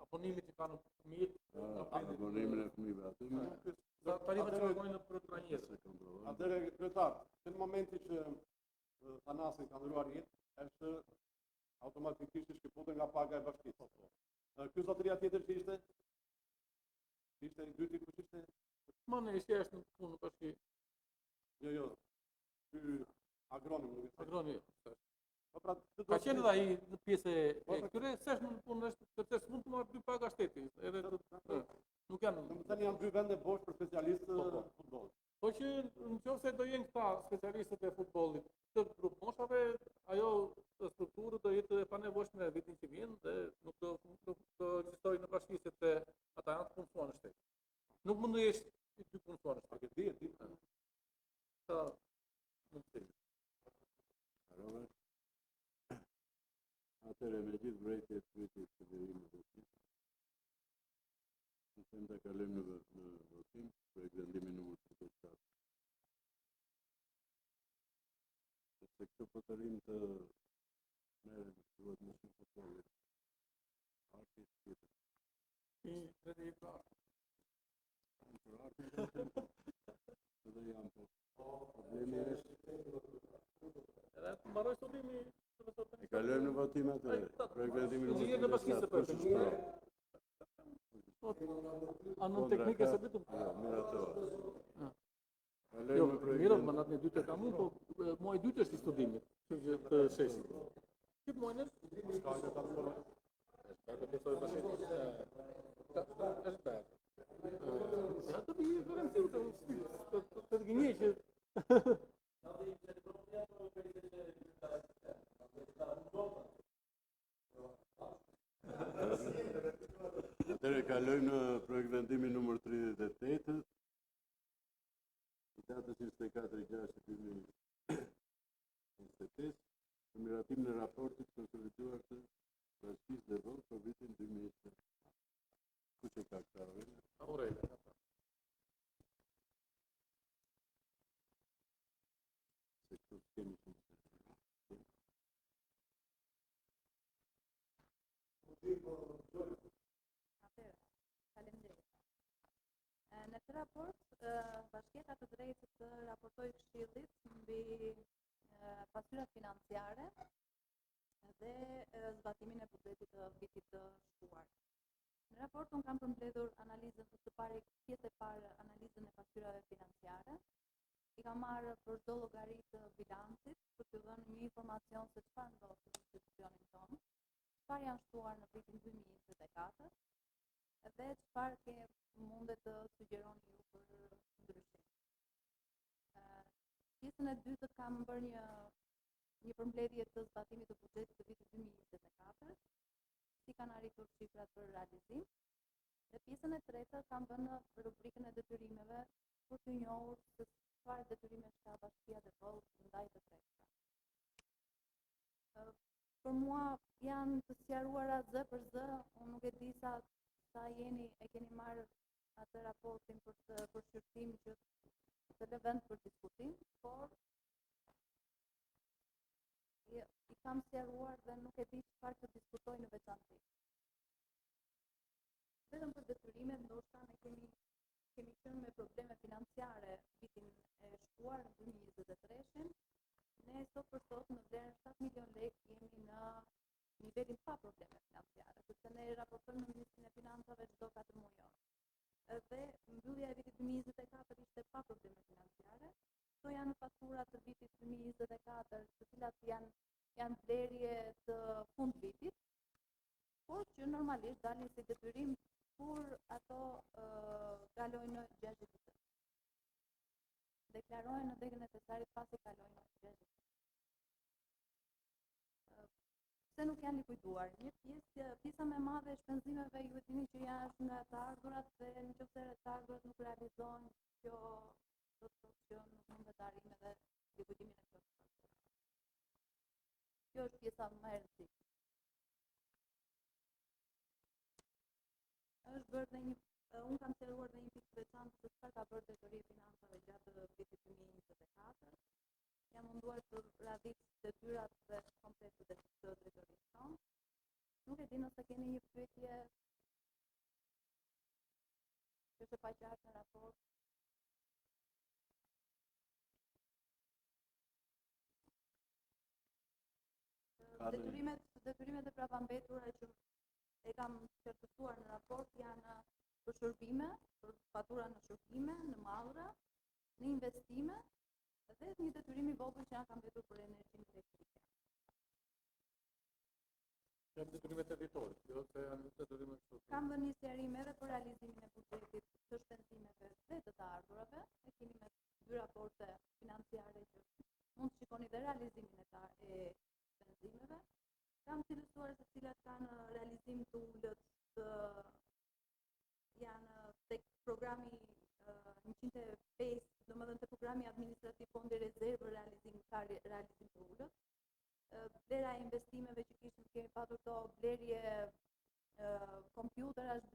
aponimit që kanë fëmijët. Abonimin e fëmijëve aty. Tarifat që pagojnë për trajnerë. Atëherë kryetar, në momentin që Tanasi ka ndryruar jetë, është automatikisht shkëputur nga paga e bashkisë. Ky zotëria tjetër që ishte i dyti kush ishte? Manë ishte është në punë bashki. Jo. Ky agronom nuk është. Agronomi. Po pra, ka qenë edhe ai në pjesë e këtyre, s'është në punë, sepse s'mund të marrë 2 paga shteti. Edhe nuk janë. Domethënë janë 2 vende bosh për specialistë futbollit. Po që nëse do jenë këta specialistët e futbollit të grup moshave, ajo strukturë do jetë e panevojshme vitin që vjen dhe nuk do ekzistojë në bashki sepse ata janë të punësuar në shtet. Nuk mund të jesh i 2 punësuar në shtet. E di. Ta nuk të. Atëre me gjithë vrejtje të vitit të dherimit të votim. Në të kalem në votim për vendimin numër 34. Se këtë përtërim të merë në shkuat në shumë futbolit. arti tjetër. I vetë i pra. Për artin kam tempo. Edhe jam po. Problemi është Edhe të mbaroj studimi, e kalojmë në votim atë. Projekt vendimi Inxhinier në numër bashkisë 37. Kush është pra? anën teknike se vetëm. Jo, mirator. Jo, Kalojmë në projekt mirë, vendimi. mandat në dytë e kam unë, po muaj i dytë është i studimit, të shesit. Këtë muajnë Ska që ta mësoj. është të besoj bashkë. Është bërë. Ja të bëjë garanciu të gënjej që Atëherë kalojmë në projekt vendimi numër 38. Datës 24/6/2025 për miratimin e raportit konsoliduar të bashkisë dhe vonë për vitin 2020. Kush e ka këtë Aurela? Aurela. Se këtu kemi shumë. Atëherë, faleminderit. Në këtë raport, bashkia ka të drejtë të raportoj Këshillit mbi pasyrat financiare dhe zbatimin e buxhetit të vitit të shkuar. Në raport unë kam përmbledhur analizën së pari, pjesë e parë analizën e pasyrave financiare. I kam marrë për çdo llogari të bilancit për t'ju dhënë një informacion se çfarë ndodh në institucionin tonë, çfarë janë shtuar në vitin 2024 dhe çfarë ke mundet të sugjeroni ju për ndryshim. Pjesën e dytë kam bërë një përmbledhje të zbatimit të buxhetit të vitit 2024, si kanë arritur shifrat për realizim. Dhe pjesën e tretë kam bënë rubrikën e detyrimeve për të njohur se çfarë detyrimesh ka bashkia dhe vëllë ndaj të tretë. Për mua janë të sqaruara zë për zë, unë nuk e di sa e keni marrë atë raportin për shqyrtim që të lë vend për diskutim, por i kam sqaruar dhe nuk e di çfarë të diskutoj në veçantë. Vetëm për detyrimet ndoshta ne kemi qenë me probleme financiare vitin e shkuar në 2023-shin. Ne sot për sot në vlerën 7 milion lekë jemi në nivelin pa probleme financiare, sepse ne raportojmë në Ministrinë e Financave çdo 4 muaj. Dhe mbyllja e vitit 2024 ishte pa probleme financiare. Këto janë fakturat të vitit 2024, të cilat janë blerje të fund vitit, por që normalisht dalin si detyrim kur ato kalojnë në 6 vite. Deklarohen në degën e tesarit pasi kalojnë në 6 vite. Pse nuk janë likuiduar? Një pjesa më e madhe e shpenzimeve ju e dini që është nga të ardhurat dhe nëse të ardhurat nuk realizohen, kjo do të thotë që nuk mund të arrijmë edhe likuidimin e këtyre fakturave. Kjo është pjesa më e rëndësishme. Është bërë dhe unë kam sqaruar dhe një pikë të veçantë se çfarë ka bërë Drejtoria e Financave gjatë vitit 2024. Jam munduar të radhit detyrat dhe kompletet e drejtorisë tonë. Nuk e di nëse keni një pyetje që është e paqartë në raport. Detyrimet e prapambetura që e kam qartësuar në raport janë për shërbime, për fatura në shërbime, në mallra, në investime dhe një detyrim i vogël që na ka mbetur për energjinë elektrike. Janë detyrimet e vitorit, jo se janë detyrimet të shtuara. Kam dhënë një sqarim edhe për realizimin e buxhetit të shpenzimeve dhe të ardhurave. Ne kemi me 2 raporte financiare që mund të shikoni dhe realizimin e shpenzimeve. Kam cilësuar se cilat kanë realizim të ulët janë tek programi 105, domethënë te programi administrativ fondi rezervë realizim të ulët. Vlera e investimeve që kemi patur to blerje kompjuterash,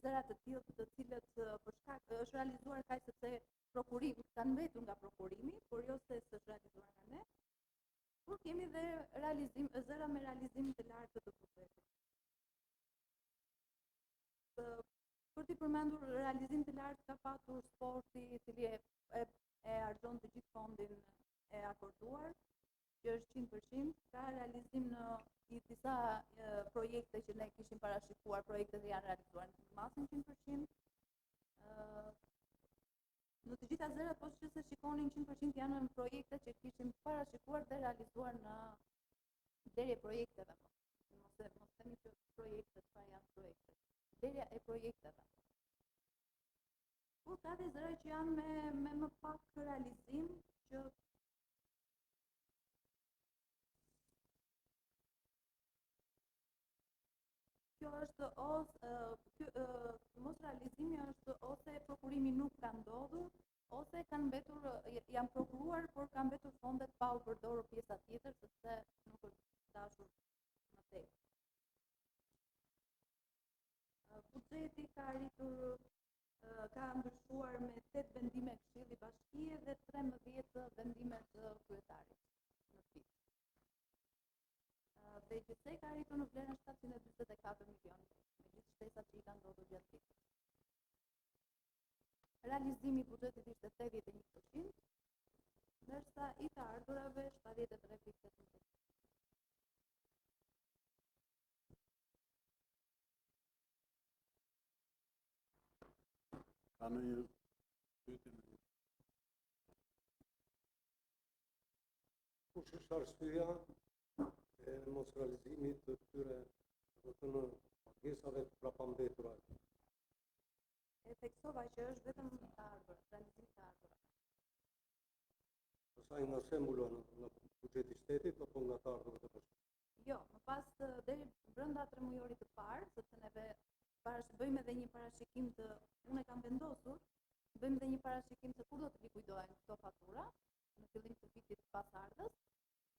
zëra të tilla të cilët për shkak është realizuar kaq sepse prokurimi kanë mbetur nga prokurimi, por jo se është realizuar nga ne. Por kemi dhe zëra me realizim të lartë të buxhetit. Për t'i përmendur, realizim të lartë ka patur sporti, i cili e argjon të gjithë fondin e akorduar, që është 100%, ka realizim në disa projekte që ne kishim parashikuar, projektet janë realizuar në masën 100%. Në të gjitha zërat, po që se shikonin 100% janë në projekte që kishim parashikuar dhe realizuar në derje projekteve. Mos themi që projektet pa janë projektet. Derja e projekteve. Por ka dhe zëra që janë me më pak realizim që kjo është mos realizimi është ose prokurimi nuk ka ndodhur, ose kanë mbetur, janë prokuruar, por kanë mbetur fondet pa u përdorur pjesa tjetër, sepse nuk është dashur më tej. Buxheti ka arritur, ka ndryshuar me 8 vendime Këshilli Bashkie dhe 13 vendime të kryetarit në vit. BGC ka arritur në vlerën 744 milionë, me gjithë shtesat që i kanë ndodhur gjatë vitit. Realizimi i buxhetit ishte 81%, ndërsa i të ardhurave 73,8%. Ka në një pyetje në Kush është arsyeja e mos realizimit të këtyre, do të thënë, pagesave të prapambetura? E theksova që është vetëm të ardhur, realizim të ardhur. Pastaj nga se mbulon në buxheti i shtetit apo nga të ardhurat e bashkisë? Jo, më pas deri brenda 3 mujorit të parë, sepse neve bëjmë edhe një parashikim të, unë e kam vendosur, bëjmë edhe një parashikim se kur do të likuidohen këto fatura, në fillim të vitit pasardhës,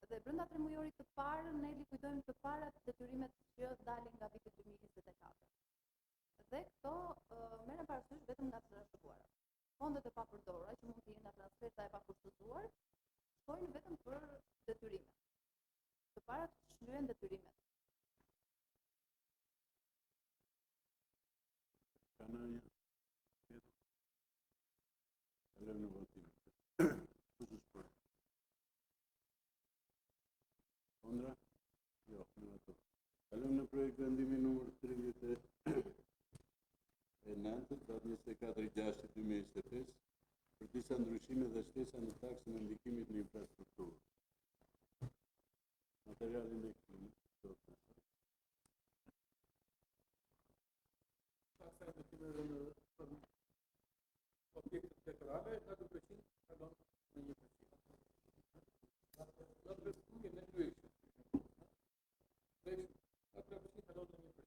dhe brenda 3 mujorit të parë ne likuidojmë të parat detyrimet që dalin nga viti 2024. Dhe këto merren parasysh vetëm nga të trashëguarat. Fondet e papërdorura që mund të jenë nga transferta e pakushtëzuar, shkojnë vetëm për detyrime. Të parat shlyen detyrimet. Ka në një tjetër. Kalojmë në votim. Kush është për? Kundra? Jo, në ato. Kalojmë në projekt vendimi numër 39, datë 24/6/2025, për disa ndryshime dhe shtesa në taksën e ndikimit në infrastrukturë. Materialin e këtij do të Taksa e ndikimeve në objektet deklarave, 4% kalon në 1%. Në përpunje në lyeshë. Lyeshë, 4% kalon në 1%.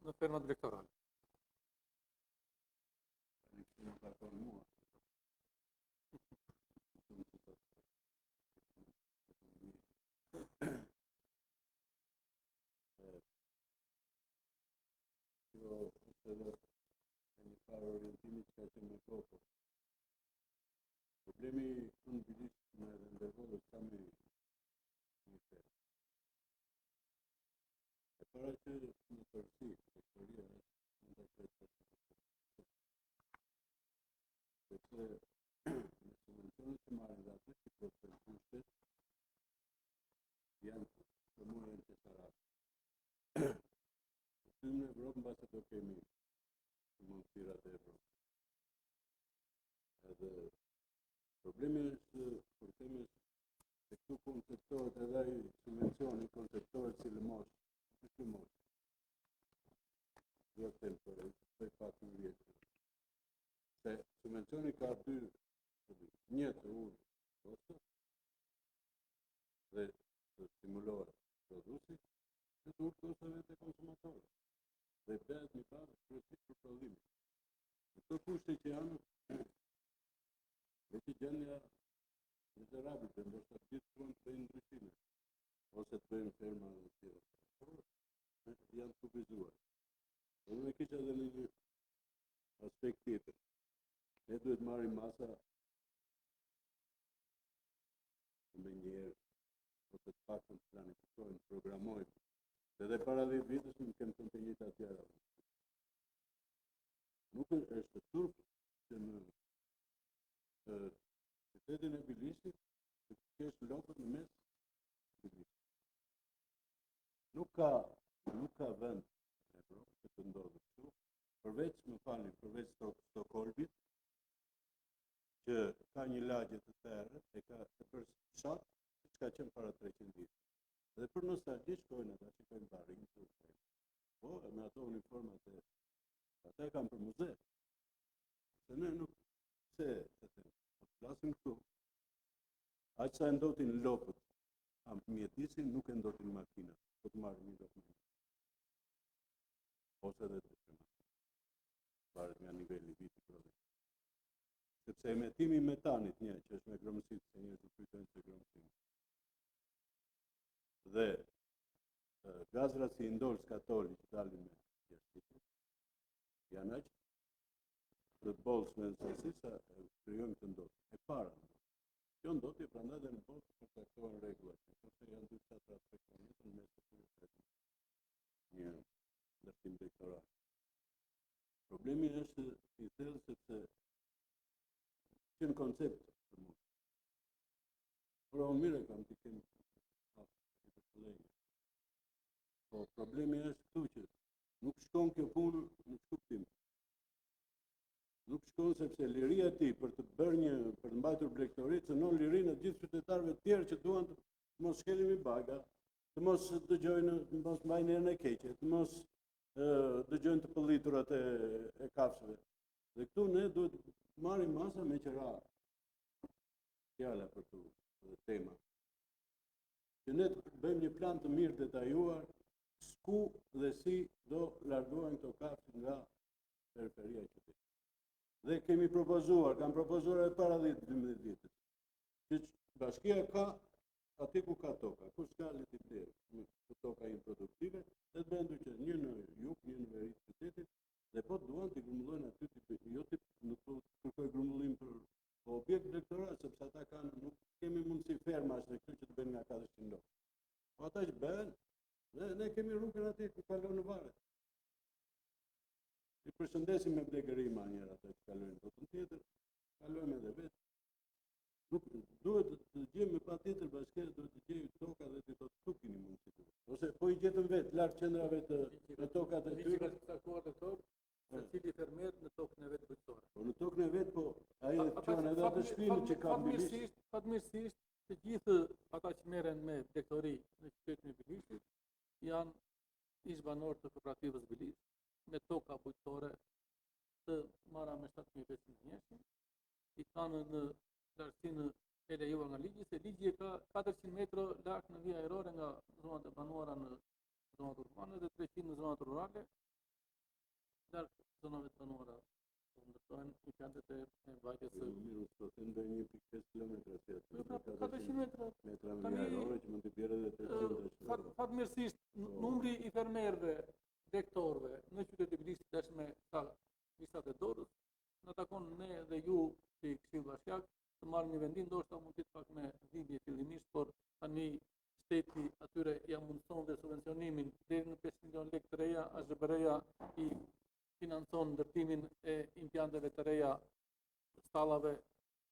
Në fermat elektorale. Në takon mua. Kjo është edhe një farë orientimi që ka qenë me kohë. Problemi këtu në Bilisht me Rendevolës ka me një ferë. E para që në tërësi, sektoria është në të kretë sepse në subvencionet që marrin dhe atë që për kushtet janë të mujën që sarat. Këtu në Evropë në base do kemi të mundësirat e Evropë. Edhe problemi është për temës se këtu konceptohet edhe i subvencioni konceptohet si lëmosh. Është lëmosh. Do të temporë, të pak në vjetë. Se subvencioni ka dy, një të ullë, dhe stimulohet prodhuesi, që të urtosave të konsumatorëve. Dhe bëhet një bazë kryesisht për prodhimin. Këto kushte që janë, e që gjendja mizerabile, ndoshta gjithë duan të bëjnë ndryshime, ose të bëjnë ferma dhe tjera. Por janë kufizuar. Unë e kisha edhe një aspekt tjetër. Ne duhet marrim masa me njerë, ose të paktën të planifikojmë, programojmë. Edhe para 10 vitës nuk kemë kompanitë të tjera. Nuk është turp që në qytetin e Tbilisit të kesh lopët në mes Tbilisit. Nuk ka vend në Evropë që të ndodhë kështu, përveç Stockholmit, që ka një lagje të terre, e ka të përshat, që ka qenë para 300 ditë. Dhe për nostalgji shkojnë ata, shikojnë Parin, po, me ato uniformat e ata e kam për muze. Se ne nuk, të flasim këtu, aq sa e ndotin lopët, mjedisin nuk e ndotin makinat, po të marrin një dokument. Ose edhe të shema. Varet nga nivelli viti prodhim. Sepse emetimi i metanit një, që është me gromësit, se një të kujtojnë se gromësit. Dhe gazrat si indol skatoli që dalin me jashtitit, janë aq dhe bolës me nësësi sa krijojnë të ndotë. E para ndotë. Kjo ndotë i prandaj dhe në bolës të përtaktohen regullat. Nëse janë 2-4 kilometrë në mes të kërë një ndërtim dektoral. Problemi është i thellë sepse që në koncept për mu. Por unë mire kam të kemë po problemi është këtu që nuk shkon kjo punë në kuptim. Nuk shkon sepse liria e tij për të bërë për të mbajtur blegtorinë, cënon lirinë e gjithë qytetarëve të tjerë që duan të mos shkelin mi baga, të mos dëgjojnë, të mos mbajnë erën e keqe, të mos dëgjojnë të pëlliturat e kafshëve. Dhe këtu ne duhet marrim masa me qëra fjala për të tema. Që ne të bëjmë një plan të mirë detajuar ku dhe si do largohen këto kafshë nga periferia e qytetit. Dhe kemi propozuar, kam propozuar edhe para 10-12 ditës, që bashkia ka aty ku ka toka, ku s'ka le t'i blerë, ku toka improduktive, dhe të bëjnë dyqe një në jug, një në veri të qytetit, dhe po duan t'i grumullojnë aty, jo t'i nuk kërkoj grumullim për objekt elektoral, sepse ata kanë, nuk kemi mundësi fermash në këtu që të bëjnë nga 400 lokë. Po ata që bëhen, dhe ne kemi rrugën aty ku kalon në varet. I përshëndesim me blegërima njëra ata që kalojnë botën tjetër, kalojmë edhe vetë. Nuk duhet të gjejmë patjetër bashkëria duhet të gjejë toka dhe të thotë keni mundësi. Ose po i gjetëm vetë larg qendrave të tokat e tyre. Secili fermer në tokën e vetë bujqësore. Po në tokën e vetë, po ai çon edhe atë shpinë që ka mbi. Fatmirësisht, të gjithë ata që merren me blegtori në qytetin e Tbilisit janë ish banor të kooperativës Tbilis, me toka bujqësore të marra me 7.500 njerëz, i kanë në lartësinë e lejuar nga ligji, se ligji e ka 400 metra lart në vija ajrore nga zonat e banuara në zonat urbane dhe 300 në zonat rurale, larg zonave të banuara. Ndërtojnë i plantet e vajtjes së Miru, sot e ndoj 1.5 kilometra si atë. 400 metra. Metra në vija ajrore që mund të bjerë edhe 300. Fatmirësisht, numri i fermerëve, dektorëve në qytetin e Tbilisit është me listat e dorës. Në takon ne dhe ju si Këshill Bashkiak të marrim një vendim, ndoshta mund të pak me dhimbje fillimisht, por tani shteti atyre ja mundson dhe subvencionimin deri në 5 milion lekë të reja, AZBR-ja i financon ndërtimin e impianteve të reja stallave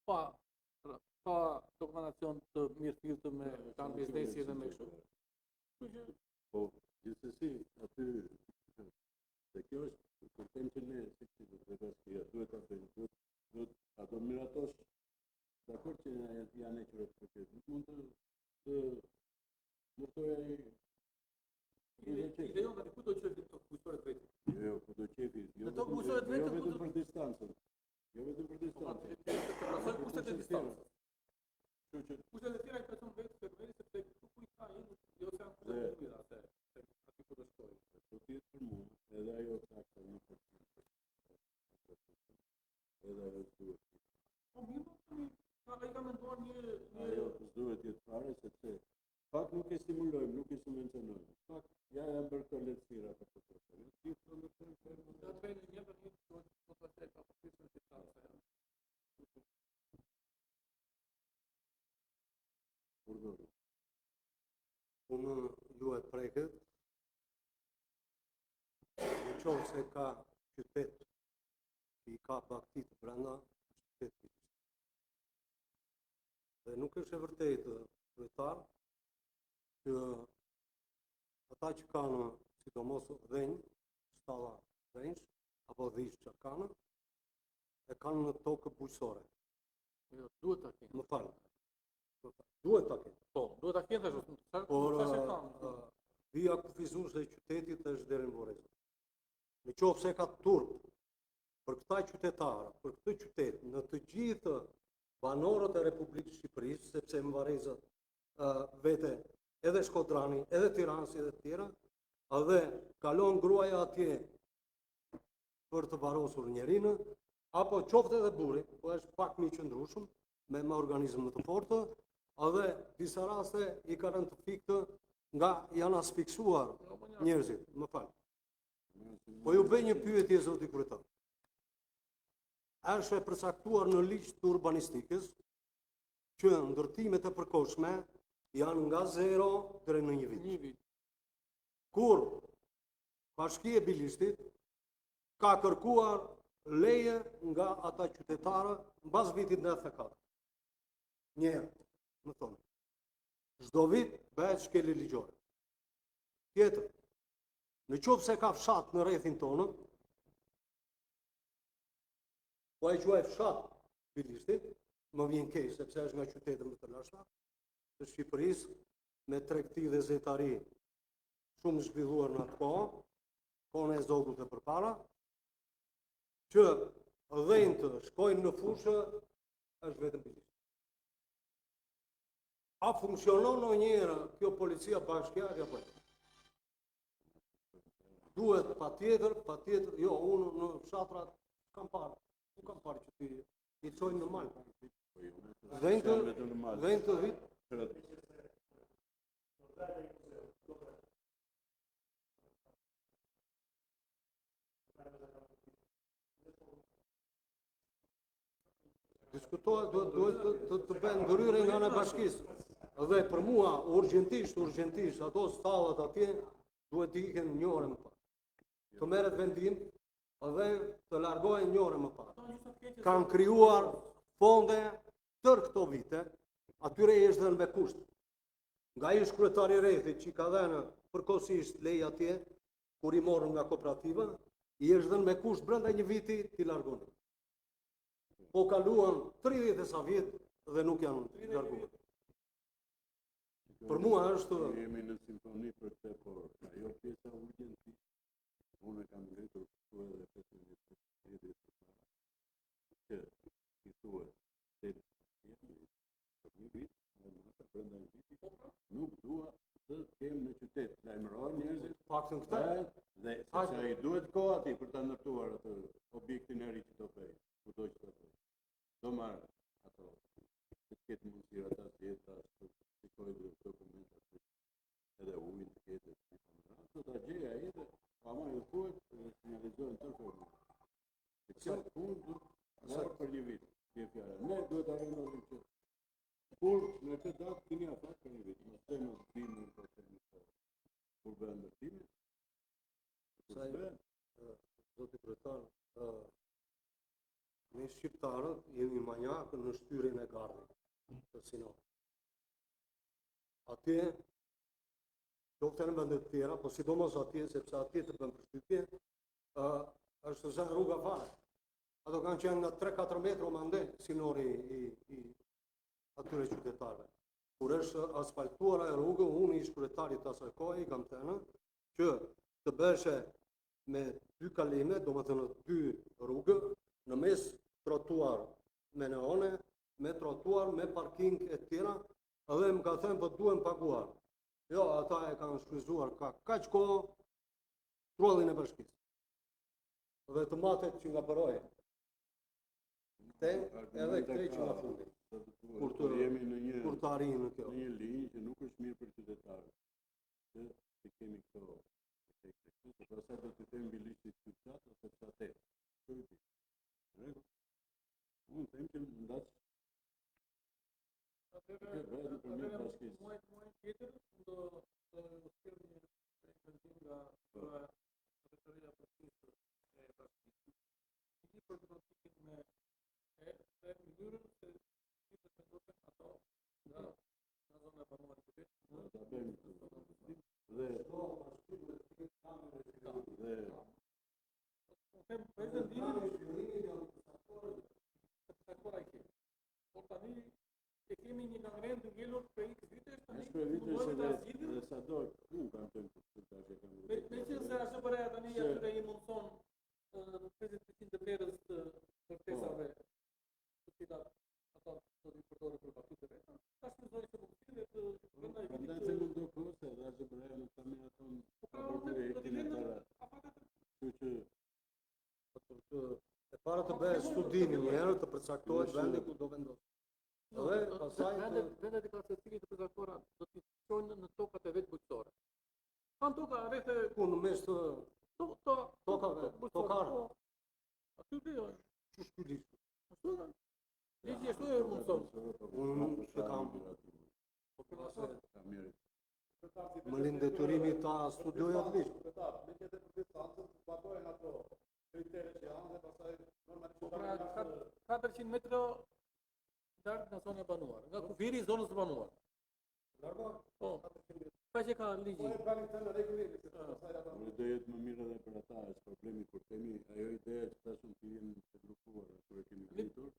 pa dokumentacion të mirëfilltë me kanë biznesi dhe me kështu. Po, gjithsesi, aty, se kjo është kërkem që ne, si që dhe bashkia, duhet atë, duhet ato miratosh, dakor që janë e qërët përket, mund të mërtoja i... Idejon nga ku do qefi të bujqësore të vetë? Jo, ku do qefi, jo vetëm për distancën. Jo vetëm për distancën. Të kustet e distancës. Kështu që Kushtet e tjera i person vetë fermeri, sepse ku i ka duhet jetë fare, sepse pak nuk e stimulojmë, nuk e subvencionojmë. Pak ja bërë këto lehtësira për të profesionit. Unë ju e preket, në qovë se ka qytet që i ka baktit brenda, qytet. Dhe nuk është e vërtetë, kryetar, që ata që kanë, sidomos dhenjë, stalla dhenjsh, apo dhish që kanë, e kanë në tokë bujqësore. Jo, duhet ta kenë. Më falë. Duhet ta kenë. Po, duhet ta kenë tash. Por Çfarë kanë? vija kufizuese e qytetit është deri në Vorez. Në qoftë se ka turp për këta qytetarë, për këtë qytet, në të gjithë banorët e Republikës Shqipërisë, sepse në Varezë vete edhe Shkodrani, edhe Tiranës, edhe të tjera, edhe kalon gruaja atje për të varosur njerinë, apo qoftë edhe burri, po është pak më i qëndrueshëm, me organizëm më të fortë, edhe disa raste i ka rënë të fiktë nga janë asfiksuar njerëzit, më falë. Po ju bëj një pyetje, zoti kryetar. Është e përcaktuar në ligj të urbanistikës që ndërtimet e përkohshme janë nga 0 deri në 1 vit. Një vit. Kur Bashkia e Bilistit ka kërkuar leje nga ata qytetarë mbas vitit 94. Një herë, më thonë. Çdo vit bëhet shkelje ligjore. Tjetër, në qoftë se ka fshat në rrethin tonë, po e quaj fshat Bilistit, më vjen keq sepse është nga qytetet më të lashta të Shqipërisë, me tregti dhe zetari shumë zhvilluar në atë kohë, kohën e zogut e përpara, që dhëntë shkojnë në fushë, është vetëm Bilistit. A funksionon ndonjëherë kjo policia bashkiake apo jo? Duhet patjetër, jo, unë në fshatrat kam parë, nuk kam parë që ti çojnë në mal. Dhëntë vit. Diskutohet, duhet të bëhen ndryrë nga ana e bashkisë. Dhe për mua, urgjentisht, ato stallat atje duhet të iken një orë më parë. Të merret vendim dhe të largohen një orë më parë. Kanë krijuar fonde tër këto vite, atyre i është dhënë me kusht. Nga ish kryetari i rrethit që i ka dhënë përkohësisht lej atje, kur i morën nga kooperativa, i është dhënë me kusht brenda një viti t'i largonin. Po kaluan 30 e sa vjet dhe nuk janë larguar. Për mua është... Jemi në simfoni për te, por ajo pjesa urgjenti, unë e kam ngritur këtu edhe 15 vjet e para, që i thuhet për një vit, dhe më të brenda një viti, nuk dua të kemë në qytet, lajmërojnë njerëzit, Faktën këta, dhe sepse ai duhet kohë aty për ta ndërtuar atë objektin e ri që do bëj, kudo që do bëj. Do marr ato, të ketë mundësi ata të jetë shikoj dokumentat edhe ujin të ketë do ta gjej ai dhe ama ju thuhet finalizojnë të format. Kjo punë do për një vit. Ne duhet të arrijmë që kur në këtë datë keni afat për një vit, mos të mos dimë për kur bën ndërtimi. Zoti kryetar, ne shqiptarët jemi manjakë në shtyrjen e gardhit të Sinop. Atje, qoftë në vendet të tjera, po sidomos atje, sepse atje të bën përshtypje, është zë rruga fare. Ato kanë qenë nga 3-4 metra mande sinori i atyre qytetarëve. Kur është asfaltuar ajo rrugë, unë ish kryetarit asaj kohe i kam thënë që të bëheshe me 2 kalime, domethënë 2 rrugë, në mes trotuar me neone, me trotuar me parking e tjera, edhe më ka thënë po duhen paguar. Jo, ata e kanë shfryzuar kaq kohë trullin e bashkisë. Dhe të matet që nga përroje. Edhe këtej që nga fundi. Kur të jemi në një kur të arrijnë në kjo. në një linjë që nuk është mirë për qytetarët. Se të kemi këto efekte këtu, se pastaj do të them mbi lishtit qytet ose qytetar. Kështu i di. Në rregull. Unë them që ndaç Muaj tjetër do ushtrojmë një vendim nga Sekretariata e Bashkisë e Bashkisë. Një problematikën me mënyrën se si të vendosen ato nga zona e banuar të vetë. ta bëjmë dhe Them prezendimin por tani e kemi një ngrenë të ngelur për X vitesh tani. është për vitesh edhe sa do unë kam thënë që tash e kam Me qenë se ashtu bëra tani atyre i mundson 50% të vlerës të kërkesave të cilat ata do t'i përdorin për batut e veta. Tash mendoj se mund të vendaj Prandaj se nuk do kohë edhe ashtu bëra në kamerat tonë për projektin e tëra. Kështu që E para të bëhet studimi një herë, të përcaktohet vendi ku do vendos. Dhe pastaj vendet e klasicilit të përcaktuara do t'i çojnë në tokat e vetë bujqësore. Kanë toka rreth ku në mes të tokave, tokarë. Aty jo. Ç'është ky? Ashtu da. Ligji ashtu e mundson. Unë që kam ka mirë. më lind detyrimi ta studioj atë ligj. Me qetë për distancën, zbatojnë ato kriteret që janë dhe pastaj normalisht Pra 400 metra larg nga zona e banuar, nga kufiri i zonës së banuar. Po. Pa që ka ligji. Bani këtë në rregullim, se pastaj ata Por do jetë më mirë edhe për ata, është problemi kur themi ajo ideja që tashun të jenë të grupuar, kur e kemi vitur,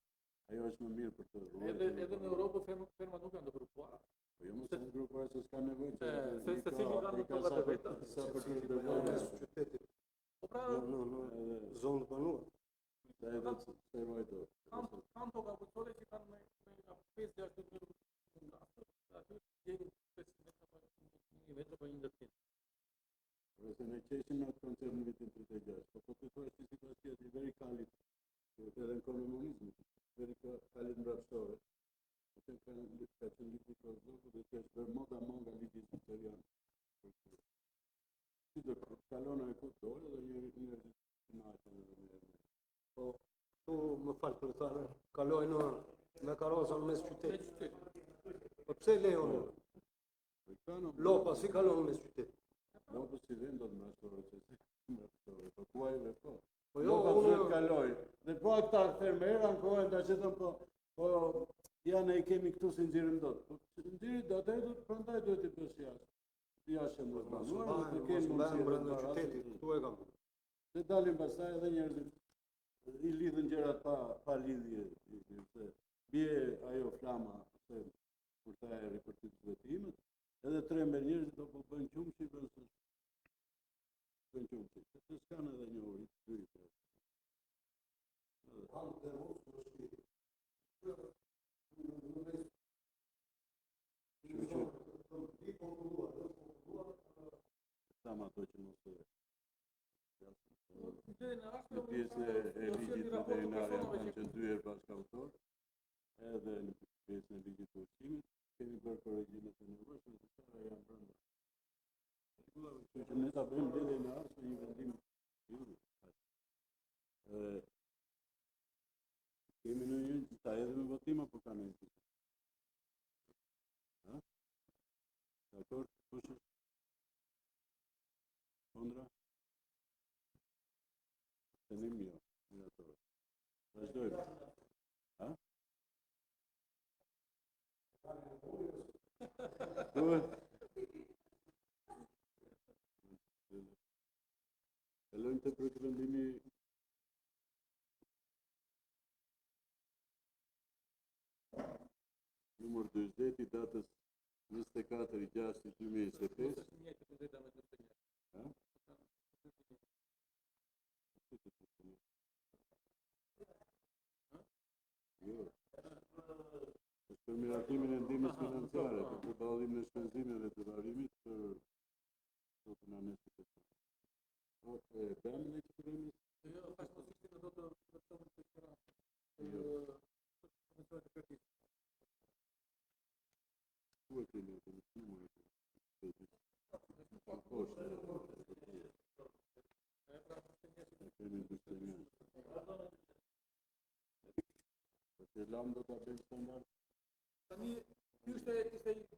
ajo është më mirë për të rruar. Edhe në Europë ferma nuk janë të grupuara. Po jo mos janë grupuar se s'ka nevojë. Se cili kanë tokat e veta. Sa për të Në dëvuar. mes qytetit, Po pra në zonë të banuar. Sa edhe të seroj do. kanë toka bujqësore që kanë me 5-6 metra nga aty gjejnë 500 metra pa 1 metër pa 1 ndërtim. Por se ne qeshim në atë koncert në vitin 36, po të thuash që situacia është very kalit, edhe në komunizmin, very kalit mbrapshtore. Atë ka qenë ligji Kozovë dhe që është bërë moda nga ligji historian. Si do kalon ai ku dole dhe një natën edhe një. Po këtu më fal për të thënë, kaloj me karroza në mes qytetit. Po pse lejon? Lopa si kalon në mes qytetit? Lopa si vend do të mbrapshtore, po kuajve po. Po jo, Lopa unë të kaloj. Dhe po ata fermerë ankohen tash thon po ja ne i kemi këtu si nxirrim dot. Po nxirri dot ai do prandaj duhet të bësh jashtë. Jashtë në banuar, të kenë mundësi brenda qytetit, këtu e kam. Se dalin pastaj edhe njerëzit i lidhen gjërat pa lidhje, se bie ajo flama se kur ta e ripërtit vetimet, edhe trember njerëzit do po bëjnë qumshi versus bëjnë qumshi. Se s'kan edhe një uri të dytë. Sama ato që mos të në pjesë e ligjit veterinar janë kanë qenë 2 herë bashkëautor, edhe në pjesën e ligjit të ushqimit kemi bërë korrigjimet e nevojshme të cilat janë brenda. Kështu që ne ta bëjmë deri në ardhshëm një vendim kemi në një ta edhe me votim apo kanë një? Ha? Dakor, kush është? Kondra? Tenim jo, mirator. Vazhdojmë. Ha? Duhet. Kalojmë të përkëndimi numër 20 i datës 24/6/2025. Ha? Jo. Është për miratimin e ndihmës financiare, për përballimin e shpenzimeve të varrimit për sotën anesit e të. Po, bëjmë në që përremi? Jo, pas mos ishte do të vërtetë të qëra. ku e keni atë numrin e shtetit? Poshtë. Kemi 41. Që lam do ta bëjmë standard? Tani ky ishte i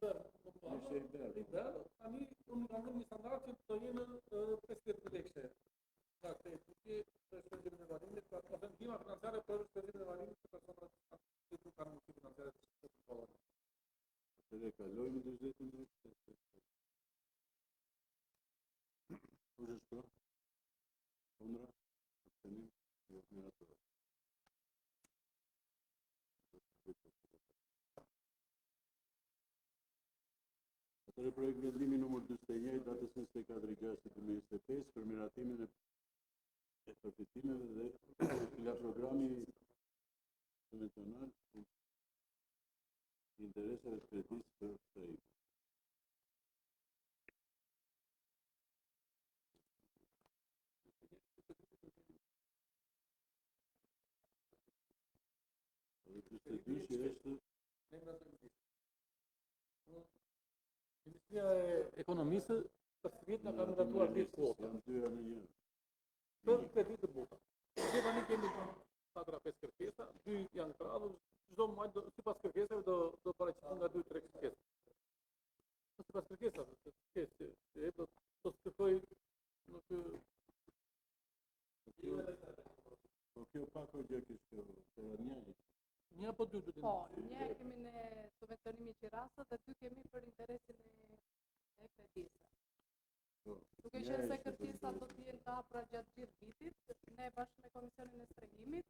bërë. Ishte i bërë. I bërë, tani unë kam një standard që të jenë 50 lekë. Pra këtë që shpenzimin e varimit, pra ose ndihma financiare për shpenzimin e varimit të personave që nuk kanë mundësi financiare të përballohen. Atëre kalojmë 40 lekë. Kush është pro? Kundra? Abstenim? Jo, mirator. Atëre projekt vendimi numër 41 datës 24/6/2025 për miratimin e përfitimeve dhe nga programi subvencional interesave të kredisë për trejnë. Dhe 42 është Ministria e Ekonomisë për sërit nga ka miratuar 10 kvota. janë dyja në një. Për kredit të buta. Ne tani kemi 4-5 kërkesa, 2 janë krahur, çdo muaj sipas kërkesave do paraqiten nga 2-3 kërkesa. Sipas kërkesave, kërkesë e do të kërkoj nuk Po kjo pak o gjë kishte për një. një apo dy duhet. Po, një kemi në subvencionimi qirasë dhe 2 kemi për interesin e kredisë. Duke qenë se kërkesa do të jenë të hapura gjatë gjithë vitit, ne bashkë me Komisionin e Strehimit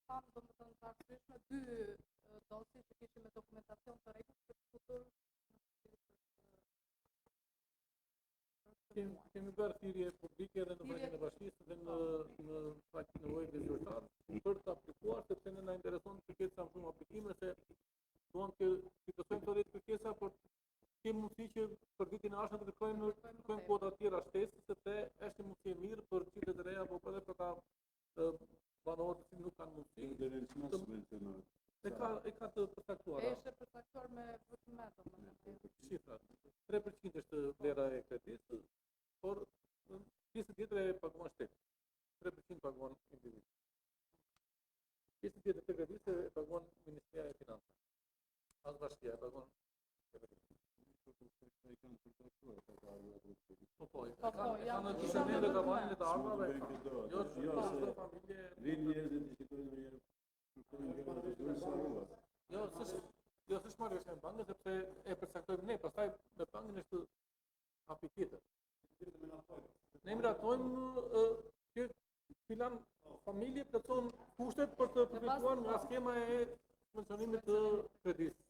pamë domethënë të arsyeshme 2 dosje që kishim me dokumentacion të rregullt për futur. Kemi bërë thirrje publike edhe në Brendin e Bashkisë dhe në faqen e webit zyrtar për të aplikuar, sepse ne na intereson të ketë sa më shumë aplikime, se duam të fitojmë këto 10 kërkesa, por kemi mundësi që për vitin e ardhshëm të kërkojmë kvota të tjera shtesë, sepse është një mundësi e mirë për qytetet e reja apo edhe për ta banorët që nuk kanë mundësi. Interesant subvencionat. E ka të përcaktuara. Është përcaktuar me vërtetë domethënë. Shifra. 3% është vlera e kredisë, por pjesë tjetër e paguan shteti. 3% paguan individ. Pjesë tjetër të kredisë e paguan Ministria e Financave. As bashkia e paguan. Po, janë në dispozitiv të kavanin të ardhave. Jo, familje. Vinë njerëzit të shikojnë ndonjëherë. Jo, s'është marrëveshje me bankën, sepse e përcaktojmë ne, pastaj me bankën është hapi tjetër. Ne miratojmë që filan familje plotson kushtet për të përfituar nga skema e subvencionimit të kredisë.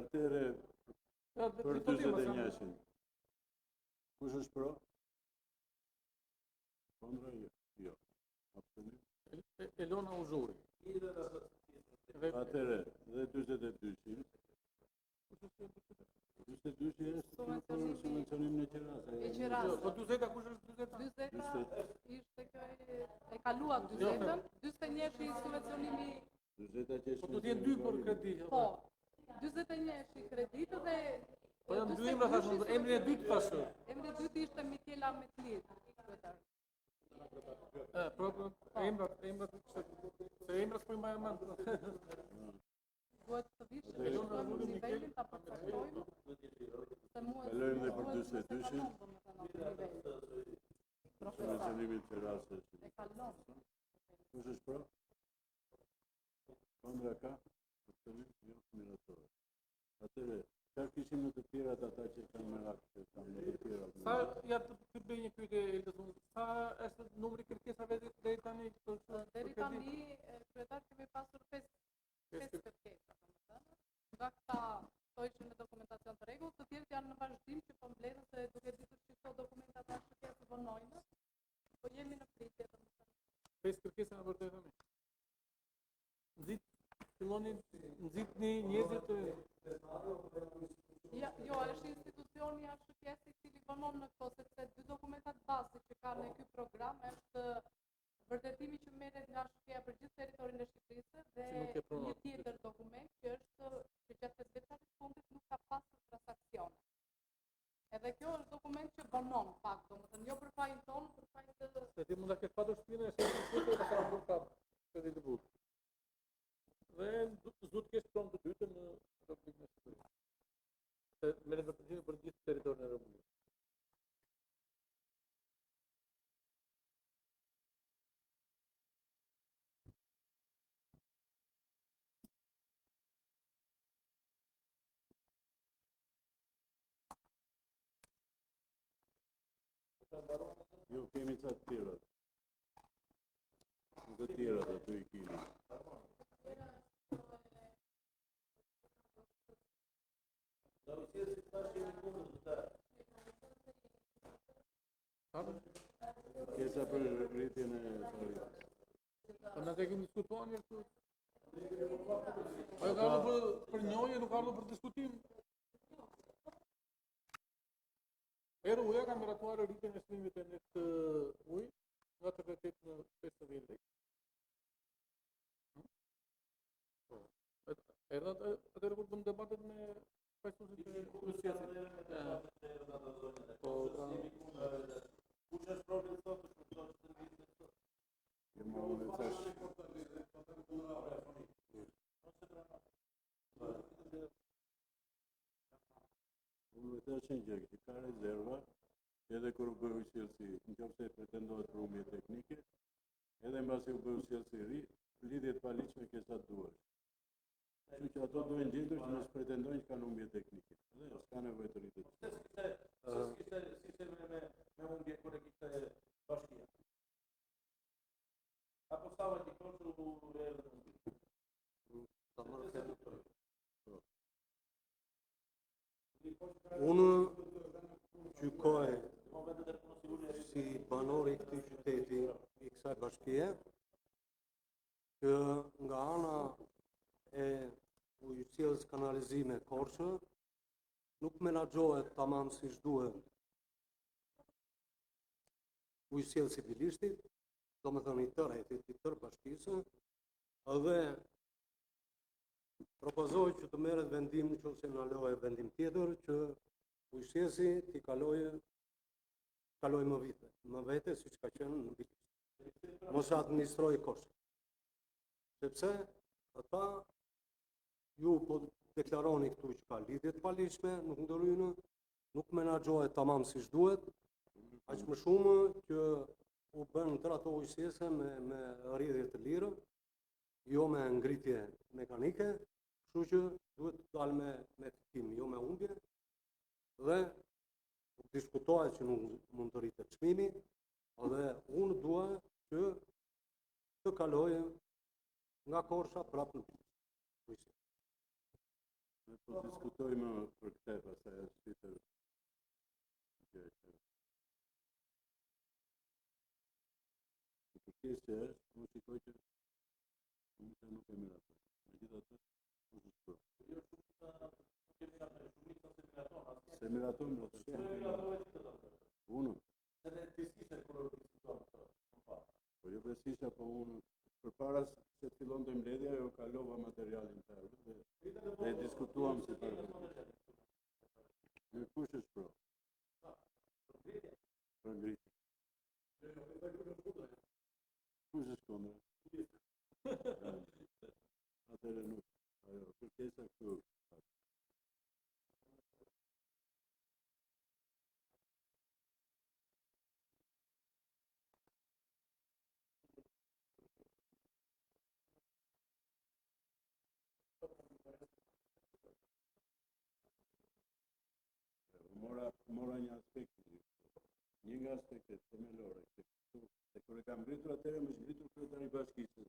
Atëre për 41-shin. Kush është pro? Kundra jo. Abstenim. Elona Uzhuri. Atëre dhe 42-shin. 42-shin është për subvencionimin e qirasë. E qirasë. Po 40 kush është 40? 40 ishte kjo e kaluar 40-ën, 41-shi subvencionimi. 40 që Po do të jenë 2 për kredi. Po, 41-shi kreditë dhe Po janë 2 emra thashë, emri e dytë thashë. emri i dytë ishte Mikela Metlit, kryetar. Problem emrat se emrat po i mbaj mend. Duhet të vishë të shkojmë në nivelin ta përcaktojmë se mua kalojmë dhe për 42-shin. Profesor, Subvencionimit të qirasës. e kalon. Kush është pro? Kundra ka? Abstenim? Jo, mirator. Atëre, çfarë kishim në të tjerat ata që kanë merak se kanë në të tjerat? Sa ja të bëj një pyetje Eldësun. Sa është numri i kërkesave deri tani? Deri tani kryetar kemi pasur 5 kërkesa, domethënë. Nga këta to ishin në dokumentacion të rregullt, të tjerët janë në vazhdim që po mbledhen se duke ditur që këto dokumenta tash të vonojnë. Po jemi në pritje domethënë. 5 kërkesa në vërtetë tani. Nxitni njerëzit të Jo, është institucioni ashtu i cili vonon në këto, sepse 2 dokumentat bazë që ka në ky program është vërtetimi që merret nga shqipja për gjithë territorin e Shqipërisë dhe një tjetër dokument që është që gjatë 5 vjeçarit fundit nuk ka pasur Dhe kjo është dokument që banon pak, domethënë jo për fajin tonë, për fajin të Se ti mund ta kesh patur shtëpinë e shtëpisë të ka bërë kap këtë të butë. Dhe do të kesh pron të dytën në Republikën e Shqipërisë. Se merret në përgjithësi për gjithë territorin e Republikës. Jo, kemi ca të tjera. Të tjera aty i kemi. Kesa për rritjen e tarifës. Po na kemi diskutuar një këtu. Ajo ka ardhur për njohje, nuk ka ardhur për diskutim. Erë uja ka miratuar rritjen e çmimit të net ujë nga 38 në 50 lekë. Edhe atëherë kur bëm debatet me pasuesit e Rusisë. Po, Kush është problemi sot të kuptosh të ndjesh? Kemi unë tash. Unë të është një gjë, që ka rezerva, edhe kur u bëhu sjellësi, nëse pretendohet për humbje teknike, edhe mbasi u bëhu sjellësi ri, lidhjet pa ligjshme kësa duhet. Kështu që ato duhen gjetur që mos pretendojnë që kanë humbje teknike. Dhe s'ka nevojë të rritet. Si me humbje kur e kishte bashkia. Apo sa vati kosu erdhën humbje. Ta marrë këtë. Unë gjykoj si banor i këtij qyteti, i kësaj bashkie, që nga ana e ujësjellës kanalizime Korçë nuk menaxhohet tamam siç duhet ujësjellësi Bilishtit, domethënë i tërë hetit, i tërë bashkisë, edhe propozoj që të merret vendim nëse ndalohet vendim tjetër që ujësjellësi t'i kalojë më vete siç ka qenë në Bilisht. Mos administroj Korçë. Sepse ata ju po deklaroni këtu që ka lidhje të paligjshme, nuk ndërhyjnë, nuk menaxhohet tamam siç duhet, aq më shumë që u bën tërë ato ujësiese me rrjedhje të lirë, jo me ngritje mekanike, kështu që duhet të dalë me fitim, jo me humbje, dhe diskutohet që nuk mund të rritet çmimi, dhe unë dua që të kalojë nga Korça prapë në Bilisht. Ne po diskutojmë për këtë, pastaj është tjetër gjë. Kërkesë është, unë shikoj që unë nuk e miraton. Megjithatë, unë shpro. Se miraton do të shkojmë. Unë. Po jo besisha, po unë përpara se të fillonte mbledhja, jo kalova materialin të ardhur dhe diskutuam si për në kush është pro? Për ngritje. Kush është kundër? Atëherë nuk. Ajo, kërkesa këtu. Mora një aspekt, një nga aspektet themelore, se kur e kam ngritur atëherë më ngritur kryetari i bashkisë.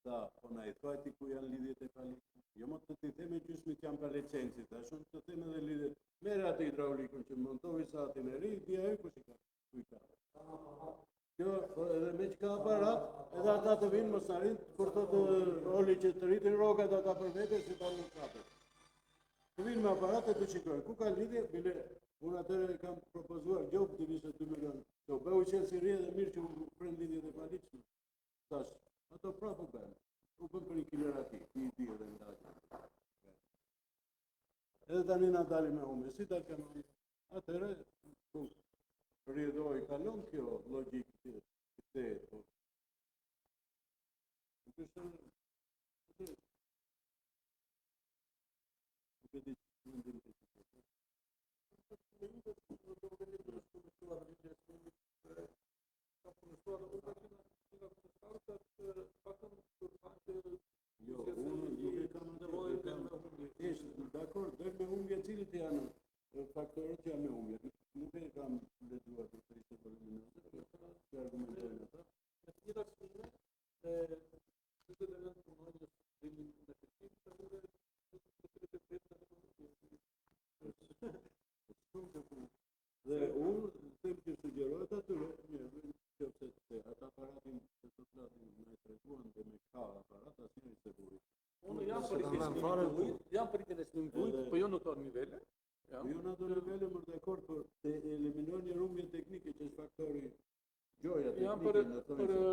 Tha, po na i thuaj ti ku janë lidhjet e paligjshme. Jo më të themi gjysmit janë pa licencë, tash unë të them edhe lidhjet. Merr atë hidraulikun që montoi satin e ri, di ajo kush i ka. Kjo edhe me që ka aparat, edhe ata të vinë mos arrin kur thotë Oli që të rritin rrogat ata për vete si ta nuk kapet. Të vinë me aparat e të shikojnë. Ku ka lidhje? Bile, unë atëre kam propozuar gjopë të vishë 2 milion. Do bëhu qenë si rrje dhe mirë që u prend lidhjet e paligjshme. Tash, ato prapë bëhen. U bën për një kilerati, një di edhe ndajë. Edhe tani na dalim me humbje. Si ta kemë? Atëherë, rrjedhoi kalon kjo logjikë që kthehet, po. Nuk e di mendim të tij. Jo, unë nuk e kam nevojë të dakord, dhe me humbje cilët janë faktorët që janë me humbje. Nuk e kam lexuar për të ishte voluminoze, që argumentojnë ata. Dhe unë them që sugjerohet atyre, nëse ata aparatin që të flasin na e treguan dhe me ka aparat, asnjë se buri. Unë jam për rritjen e çmimit të ujit, po jo në këto nivele. Jo në ato nivele, më dakord, por të eliminojnë një humbje teknike që është faktori gjoja teknike. Jam për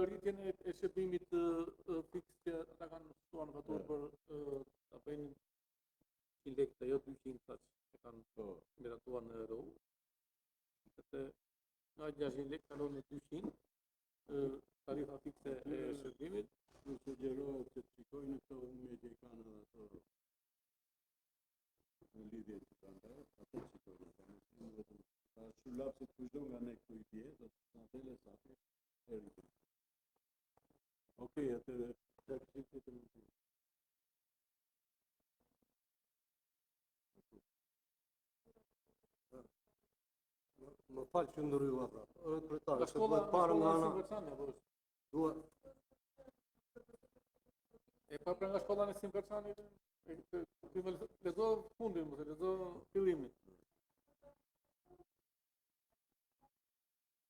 rritjen e shërbimit fiks që ata kanë mësuar në faturë për ta bëjnë 100 lekë, jo 200 tash që kanë miratuar në euro. Nga 600 lekë kalon në 200, tarifa fikse e shërbimit. Nuk sugjerohet që të shikojnë këto humbje që i kanë edhe ato në lidhje që kanë ato shikojnë ata. Nuk vetëm ta shulapsit kushdo nga ne këtu i dje, do të tele sa e rritin. Okej, atëherë çfarë kishte të mësoj? Më falë që ndërrua pra. Kryetar, Nga se shkolla duhet parë nga ana. Duhet E pa nga shkolla në Simperçani, lezo fundin, mos e lezo fillimin.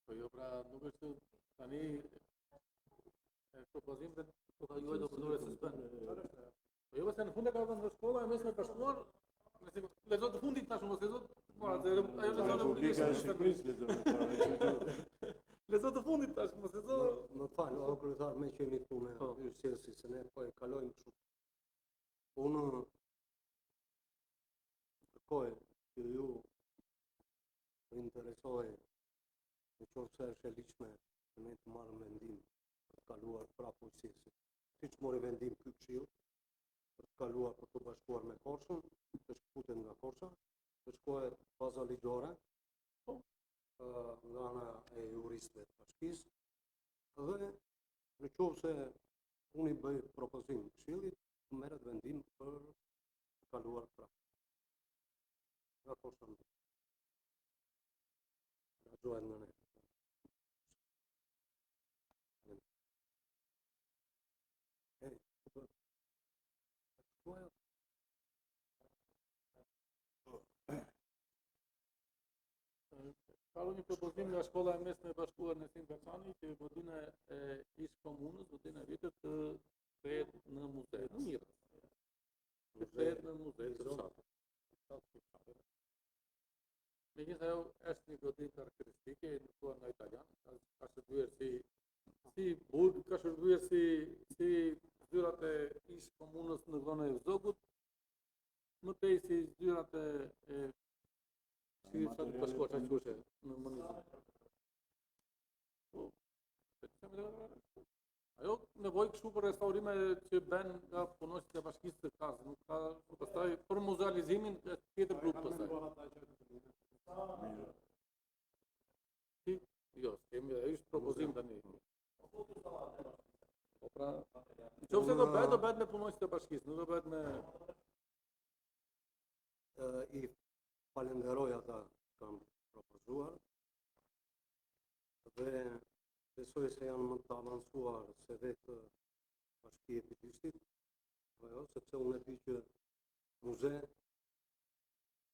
Po jo pra, nuk është tani propozim dhe po ka juaj do përdore suspend. Po jo se në fund e ka vënë në shkolla e mesme bashkuar, lezo të fundit tash mos lezo para, ajo lezo të fundit. Lezo të fundit tash mos lezo. Më falë, o kryetar, me që jemi këtu me yrësirësi, se ne po e kalojmë kështu. Unë kërkoj që ju të interesoj në qoftë se është e ligjshme që ne të marrëm vendim për të kaluar prapë yrësirësi. Siç mori vendim ky këshill për të kaluar për të bashkuar me Korçën, të shkputet nga Korça, të shkohet baza ligjore nga ana e juristëve të bashkisë, dhe në qoftë se unë i bëj propozim këshillit, merret vendim për të kaluar prapë. Nga Korça në gjohet nga ne. Ka një propozim nga shkolla e mesme e bashkuar në Simperçani që vodinë e ish komunës, vodinë e vitet të kthehet në muze, në Mirë. Të kthehet në muze të fshatit. Megjithatë ajo është një godinë karakteristike e ndikuar nga italian, ka shërbyer si burg, ka shërbyer si zyrat e ish komunës në zonën e Zogut, më tej si zyrat e si sa të bashkuar të qushe në monizëm. Ajo nevoj kështu për restaurime që ben nga punonjësit e bashkisë të kasë, nuk ka pastaj për muzealizimin e tjetër grup pastaj. Jo, kemi është propozim tani. Po pra, nëse do bëhet me punonjësit e bashkisë, nuk do bëhet me I falenderoj ata kanë propozuar dhe besoj se janë më të avancuar se vetë bashkia e Bitishtit, sepse unë e di që muze,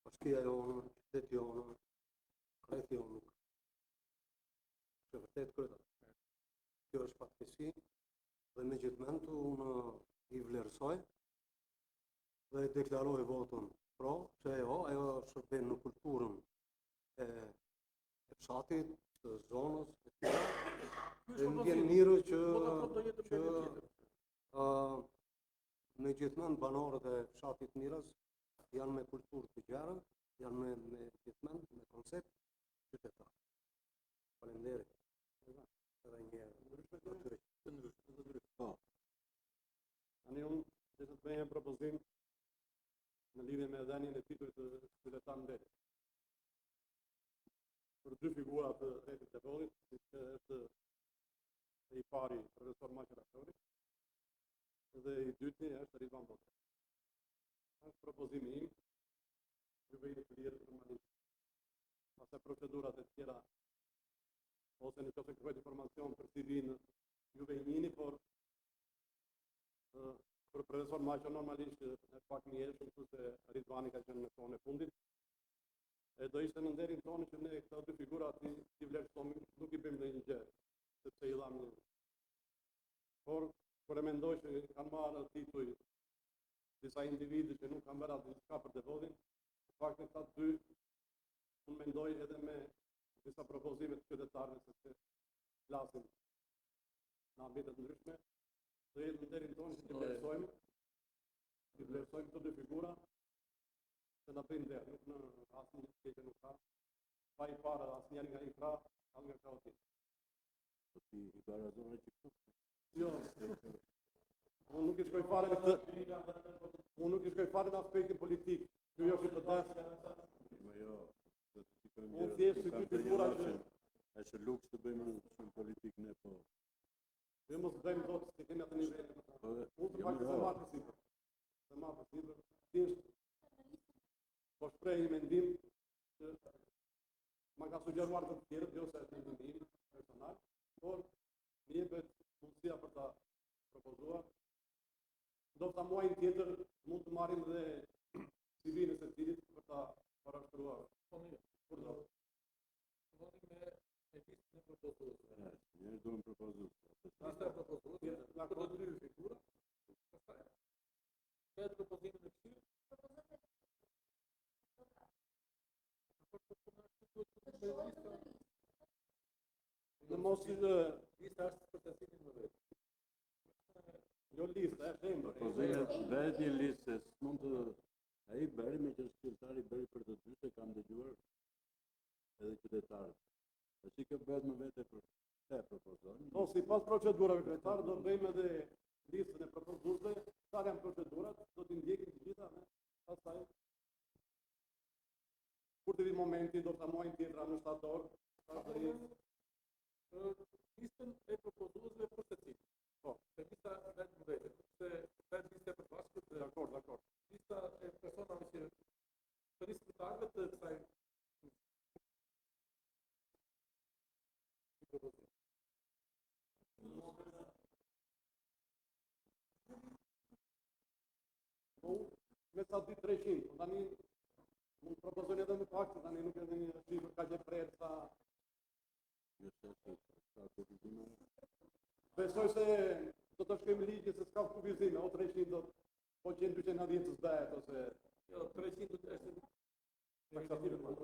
bashkia jonë, qyteti jonë, kreti jonë, është vërtet kreta. Kjo është fatkeqësi dhe megjithatë unë i vlerësoj dhe deklaroj votën pro, që ajo shërben në kulturën e fshatit, të zonës, e tjera, dhe më vjen mirë që megjithatë banorët e fshatit Mirës janë me kulturë të gjera, janë me koncept qytetar. Faleminderit. Edhe një herë. Po, Tani unë dhe të bëjmë një propozim në lidhje me dhënien e titullit të qytetar mbetjes. Për dy figura të rretit të bollit, siç është i pari profesor Maqeratori dhe i dyti është Ridvan Botra. Është propozimi im, juve i të lirë normalisht. Pastaj procedurat e tjera, ose në qoftë kërkojnë informacion për CV-n, juve i njini, por për profesor Maqo normalisht e pak mjeshëm, kështu se Ridvani ka qenë në kohën e fundit. E do ishte në nderin tonë që ne këto dy figura ti vlerësojmë, nuk i bëjmë ndonjë gjë, sepse i dham një. Por kur e mendoj që kanë marrë titull disa individë që nuk kanë bërë diçka për devodin, në fakt këta dy unë mendoj edhe me disa propozime të qytetarëve sepse flasin në ambite të ndryshme, do jetë në nderin tonë që ti vlerësojmë këto dy figura, se na bëjnë der, nuk në asnjë të keqe nuk ka. Pa i parë asnjëri nga i pra, as nga ka tjetër. po ti i barazove që këtu. Jo. Unë nuk i shkoj fare në këtë. Unë nuk i shkoj fare në aspektin politik. Ky jo që të dash. Po jo, do të shikojmë Unë thjesht si dy figura që është luks të bëjmë shumë politik ne, po. ne mos bëjmë dot se kemi atë nivel. Po, Unë të pak se marrë sipër. Se marrë sipër. Thjesht po shpreh një mendim që ma ka sugjeruar të tjerët, jo se është mendim im personal, por më jepet mundësia për ta propozuar. Ndofta muajin tjetër mund të marrim dhe CV-n e secilit për ta parashtruar. Po mirë. Kur do? Filloni me listën e propozuesve. Njerë duhem propozues. Lista e propozuesve, nga këto dy figura, pastaj këtë propozimin e këtyre, Në mos lista është për të cilin më vetë. jo lista, është embër. Propozimet bëhet një listë, se s'mund të ai bëri me që qytetari bëri për të dy, se kam dëgjuar edhe qytetarët. Tash kjo bëhet më vete për te propozon. Po, sipas procedurave kryetare do bëjmë edhe listën e propozuesve, sa janë procedurat, do t'i ndjekim të gjitha, ne. Pastaj kur të vi momenti do ta muajin tjetra në shtator, pastaj Listën e propozuesve për të cilin. po, Se lista vetë më vete, se vetë lista e përbashkët dhe dakord. lista e personave që të riskëtarëve të kësaj propozimi. Po, me sa 2-300, po tani mund të propozojnë edhe më pak, se tani nuk edhe një shifër ka që prerë sa. Jo se sa kuptime. Besoj se do të shkojmë ligje se s'ka kufizime, o 300 do po 100-290 të zbehet, ose Jo, 300 është taksative më.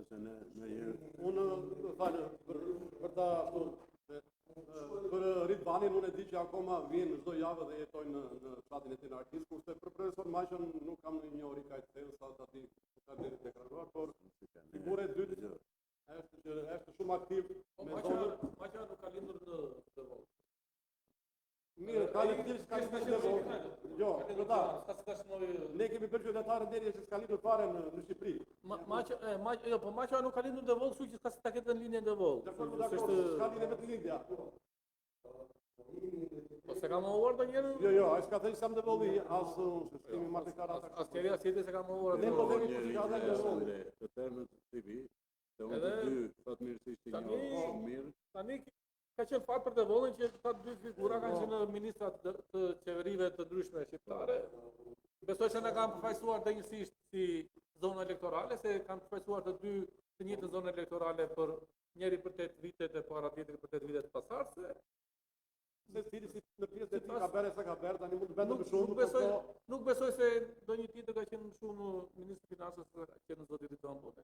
Se ne herë Unë falë për ta ashtu për Ridvanin unë e di që akoma vjen çdo javë dhe jetojnë në shtatin e tij në Arktis, kurse për profesor Maqon nuk kam në njohuri kaq të thellë sa aty ka deri deklaruar, por figura e dytë është që është shumë aktiv Po me zonën. Maqja nuk ka lindur në Devon. Mirë, ka lidhje ka lidhje me jo, këta. Ne kemi bërë qytetarë deri që s'ka lidhur fare në Shqipëri. Jo, po Maqja nuk ka lindur në Devon, kështu që s'ka ta ketë në linjën Devon. S'ka lidhje me të lindja. Po se ka mohuar ndonjëherë? Jo, ai s'ka thënë sa më devolli, as sistemi marketarata. As tjerë asjetë se ka mohuar. Ne po themi Njeri ka dhënë devolli. të termët të CV, se unë Edhe- të dy fatmirësisht i Tani- njoh shumë mirë. Tani ka qenë fat për devollin që këta dy figura kanë qenë ministrat të qeverive të ndryshme shqiptare. Besoj se na kanë përfaqësuar denjësisht si zonë elektorale, se kanë përfaqësuar të dy të njëjtën zonë elektorale për njëri për 8 vitet e para, tjetri për 8 vitet pasardhëse. Se cili si në pjesë e tij ka bërë sa ka bërë, tani mund të bëndë më shumë, Nuk besoj se ndonjë tjetër ka qenë më shumë ministri i financave se ka qenë zoti Riton Bone.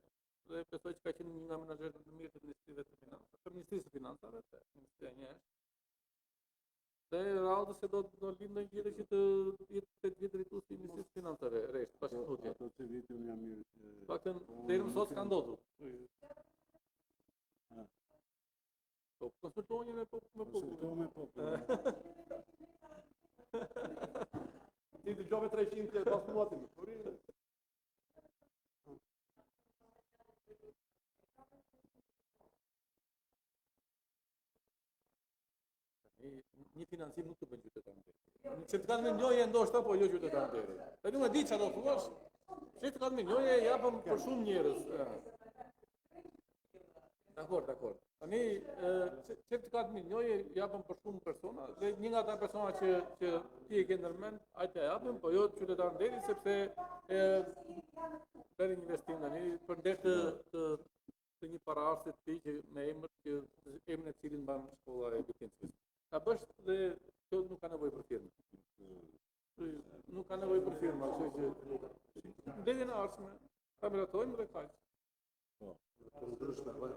Dhe besoj që ka qenë një nga menaxherët më të mirë të Ministrisë të Financave, të Ministrisë së Financave, të Ministria e Njësht. Dhe rrallë se do lind ndonjë tjetër që të jetë 8 vjet drejtues i Ministrisë së Financave, rresht, bashkëpunëtje. Ato CV unë jam mirë. Paktën deri më sot s'ka ndodhur. Po konsultoheni me Konsultohu me popullin. ti dëgjove 300 pas muatim. Një financim nuk të bën qytetar në deri. Në certifikat me njohje ndoshta, po jo qytetar në deri. Tani nuk e di çfarë do thuash. Certifikat me njohje japëm për shumë njerëz. Dakor. Tani certifikat me njohje japëm për shumë persona dhe një nga ata persona që ti e ke ndërmend, ai të japim, po jo qytetar në deri sepse për investim tani për ndesh të një paraardhëse të tij që me emrin e cilin mban shkolla e licencës. Ta bësh dhe kjo nuk ka nevojë për firmë. Nuk ka nevojë për firmë, kështu që deri në ardhshme ta miratojmë dhe kaq. Të ndryshme, po.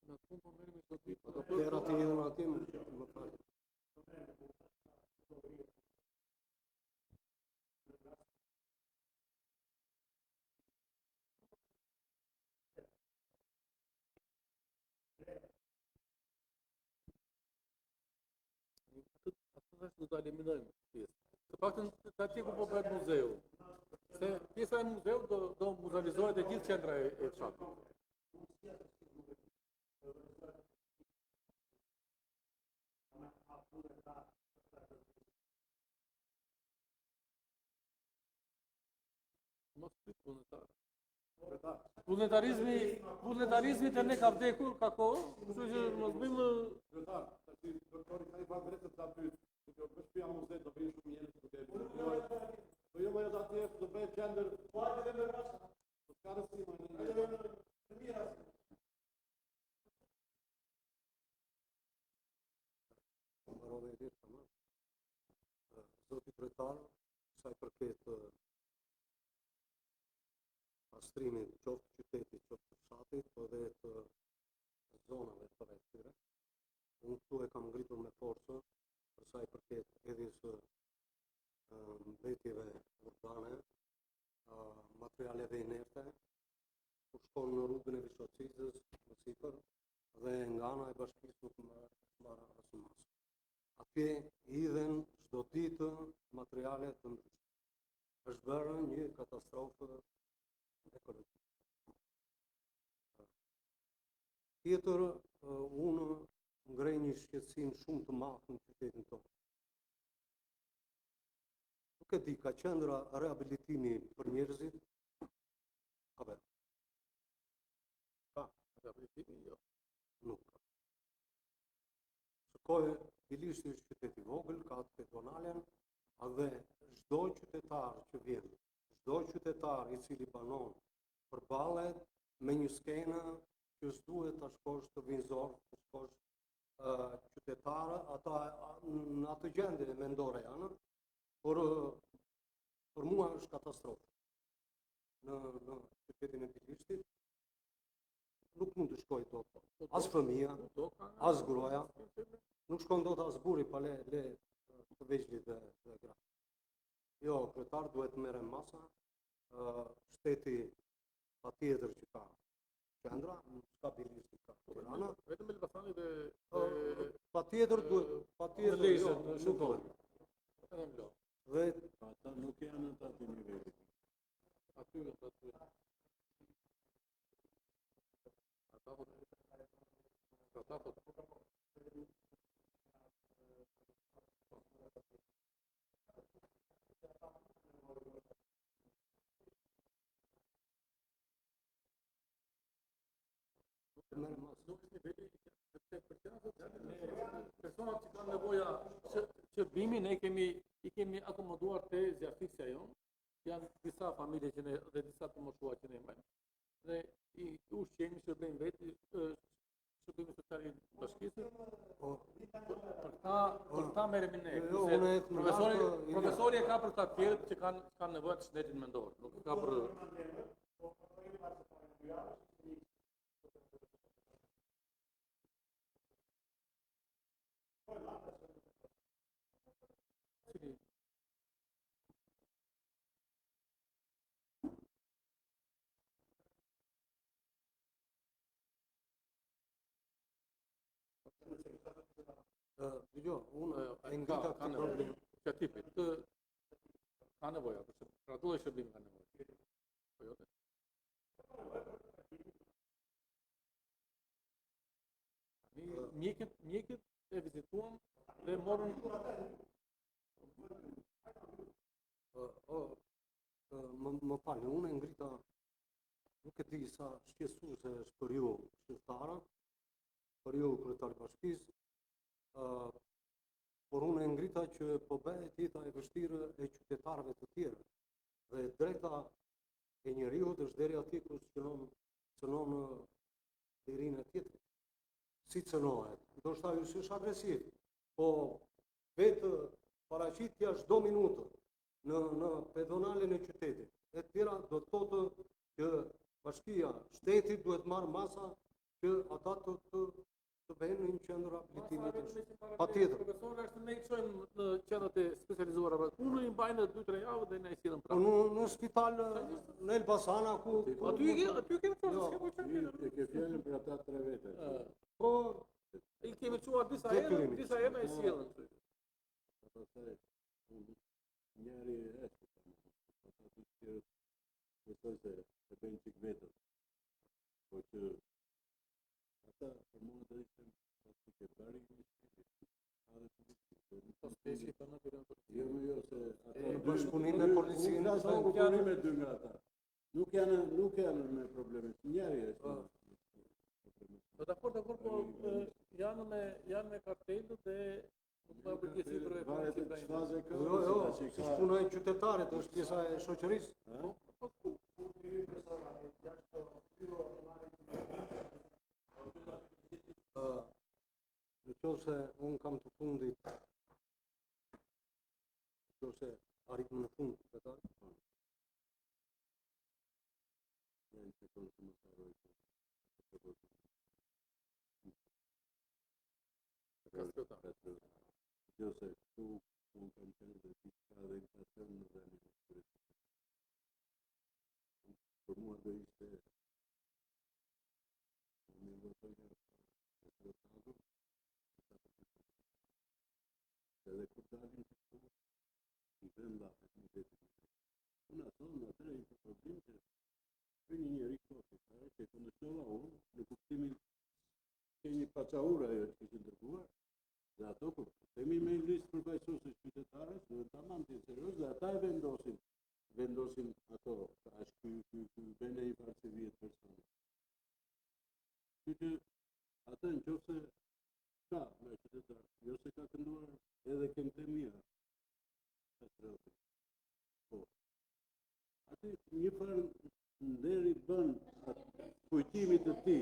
Në fund po merremi sot ditë. Atëherë ti edhe aty më fal. Atë do ta eliminojmë pjesë. Të paktën aty ku po bëhet muzeu. Se pjesa e muzeut do muzealizohet e gjithë qendra e fshatit. Mos pyet punëtar. Vullnetarizmi të ne ka vdekur, ka kohë, kështu që mos bëjmë Kryetar, tash doktori ka i pa drejtë ta pyet. Do të bësh pia muze do bëj shumë njerëz duke e. Po jo më atë do bëj qendër. Po atë më rast. Po ka rasti më. Mbarove e ditë tamam. Zoti kryetar, sa i përket pastrimit qoftë qytetit, qoftë fshatit, po dhe të zonave të përrethshme. Unë këtu e kam ngritur me forcë për sa i përket hedhjes së mbetjeve urbane, materialeve inerte, ku shkon në rrugën e Vishocicës, më sipër, dhe nga ana e bashkisë nuk marr asnjë masë. Atje hidhen çdo ditë materiale të ndryshme. Është bërë një katastrofë ekologjike. Tjetër, unë ngrej një shqetësim shumë të madh në qytetin tonë. Nuk e di, ka qendra rehabilitimi për njerëzit? A be? Ka rehabilitimi? Jo. Nuk ka. Shkoj, Bilishti është qytet i vogël, ka të pedonalen, dhe çdo qytetar që vjen, çdo qytetar i cili banon përballet me një skenë që s'duhet ta shkosh të Vinzor, të shkosh qytetarë, ata në atë gjendje mendore janë, por për mua është katastrofë. Në qytetin e Bilishtit nuk mund të shkoj dot, as fëmia, as gruaja, nuk shkon dot as burri pa le të vegjëlit dhe gra. Jo, kryetar duhet të merren masa, shteti patjetër që ka qendra, s'ka Bilishti, ka Tirana. vetëm Elbasani dhe Patjetër duhet, patjetër Lezhë, nuk shkon. duhet. Dhe Ata nuk janë në aty nivelit. Aty. Ata nuk është niveli sepse për qenë sociale personat që kanë nevoja që bimi ne i kemi akomoduar te zjarfiksia jonë. Janë disa familje që ne dhe disa të moshuar që ne mbajmë. Dhe i ushqemi, shërbejmë vetë, shërbejmë sociale bashkisë. Për ta merremi ne. Profesori e ka për ta tjerët që kanë nevojë të shëndetit mendor. Nuk ka për dëgjoj, unë e ngrita ka këtë nevojë problem. që tipit ka nevoja, për ato e shërbim ka nevojë. Po jo. Mjekët e vizituam dhe morën Më falni, unë e ngrita, nuk e di sa shqetësuese është për ju shqiptarët, për ju kryetar bashkisë, por unë e ngrita që po bëhet jeta e vështirë e qytetarëve të tjerë. Dhe drejta e njeriut është deri atje ku cënon lirin e tjetrit. Si cënohet? Ndoshta ju s'është agresiv, po vetë paraqitja çdo minutë në pedonalen e qytetit. E tjera do të thotë që bashkia, shteti duhet marrë masa që ata të bëjnë në një qendër rehabilitimit. Patjetër. Profesorë është ne i çojmë në qendrat e specializuara. Unë i mbajnë 2-3 javë dhe ne i sillim prapë. Në spital në Elbasana ku Aty kemi çuar, E ke fjalën për ata 3 vete. po i kemi çuar disa herë e sjellën. Pastaj njëri është ata të tjerë besoj se e bëjnë çik vetëm. Po që ata për mua do ishte pasi ke bari një Jo, se ata bashkëpunim me policinë, nuk janë me dy nga ata. Nuk janë me probleme. Njëri është. Po dakord, po janë me kartelë dhe nuk ka përgjegjësi për varet të çfarë ka. Jo, si punojnë qytetarët, është pjesa e shoqërisë. Në qoftë se unë kam të fundit, në qoftë se arritëm në fund, qytetar. Janë që konë të më saroj Jo se këtu unë kam qenë dhe diçka dhe inflacion në vendin e shkretës. Për mua do ishte një votojnë edhe kur dalim të këtu, i vend lafet një vetë. Unë ato në atëre i përpozim që për një njeri kofi, që kondështova unë, në kuptimin që një pacaura e që kështë ndërguar, dhe ato kur temi me listë përfaqësuese qytetarës, dhe ta mantin serios, dhe ata e vendosin ato, ashtë ky bene i parë se vjetë personë. Që ata në qofse ka me qytetarë, jo se ka kënduar edhe këmë të mira, po, atë një farë nderi bën kujtimit të ti,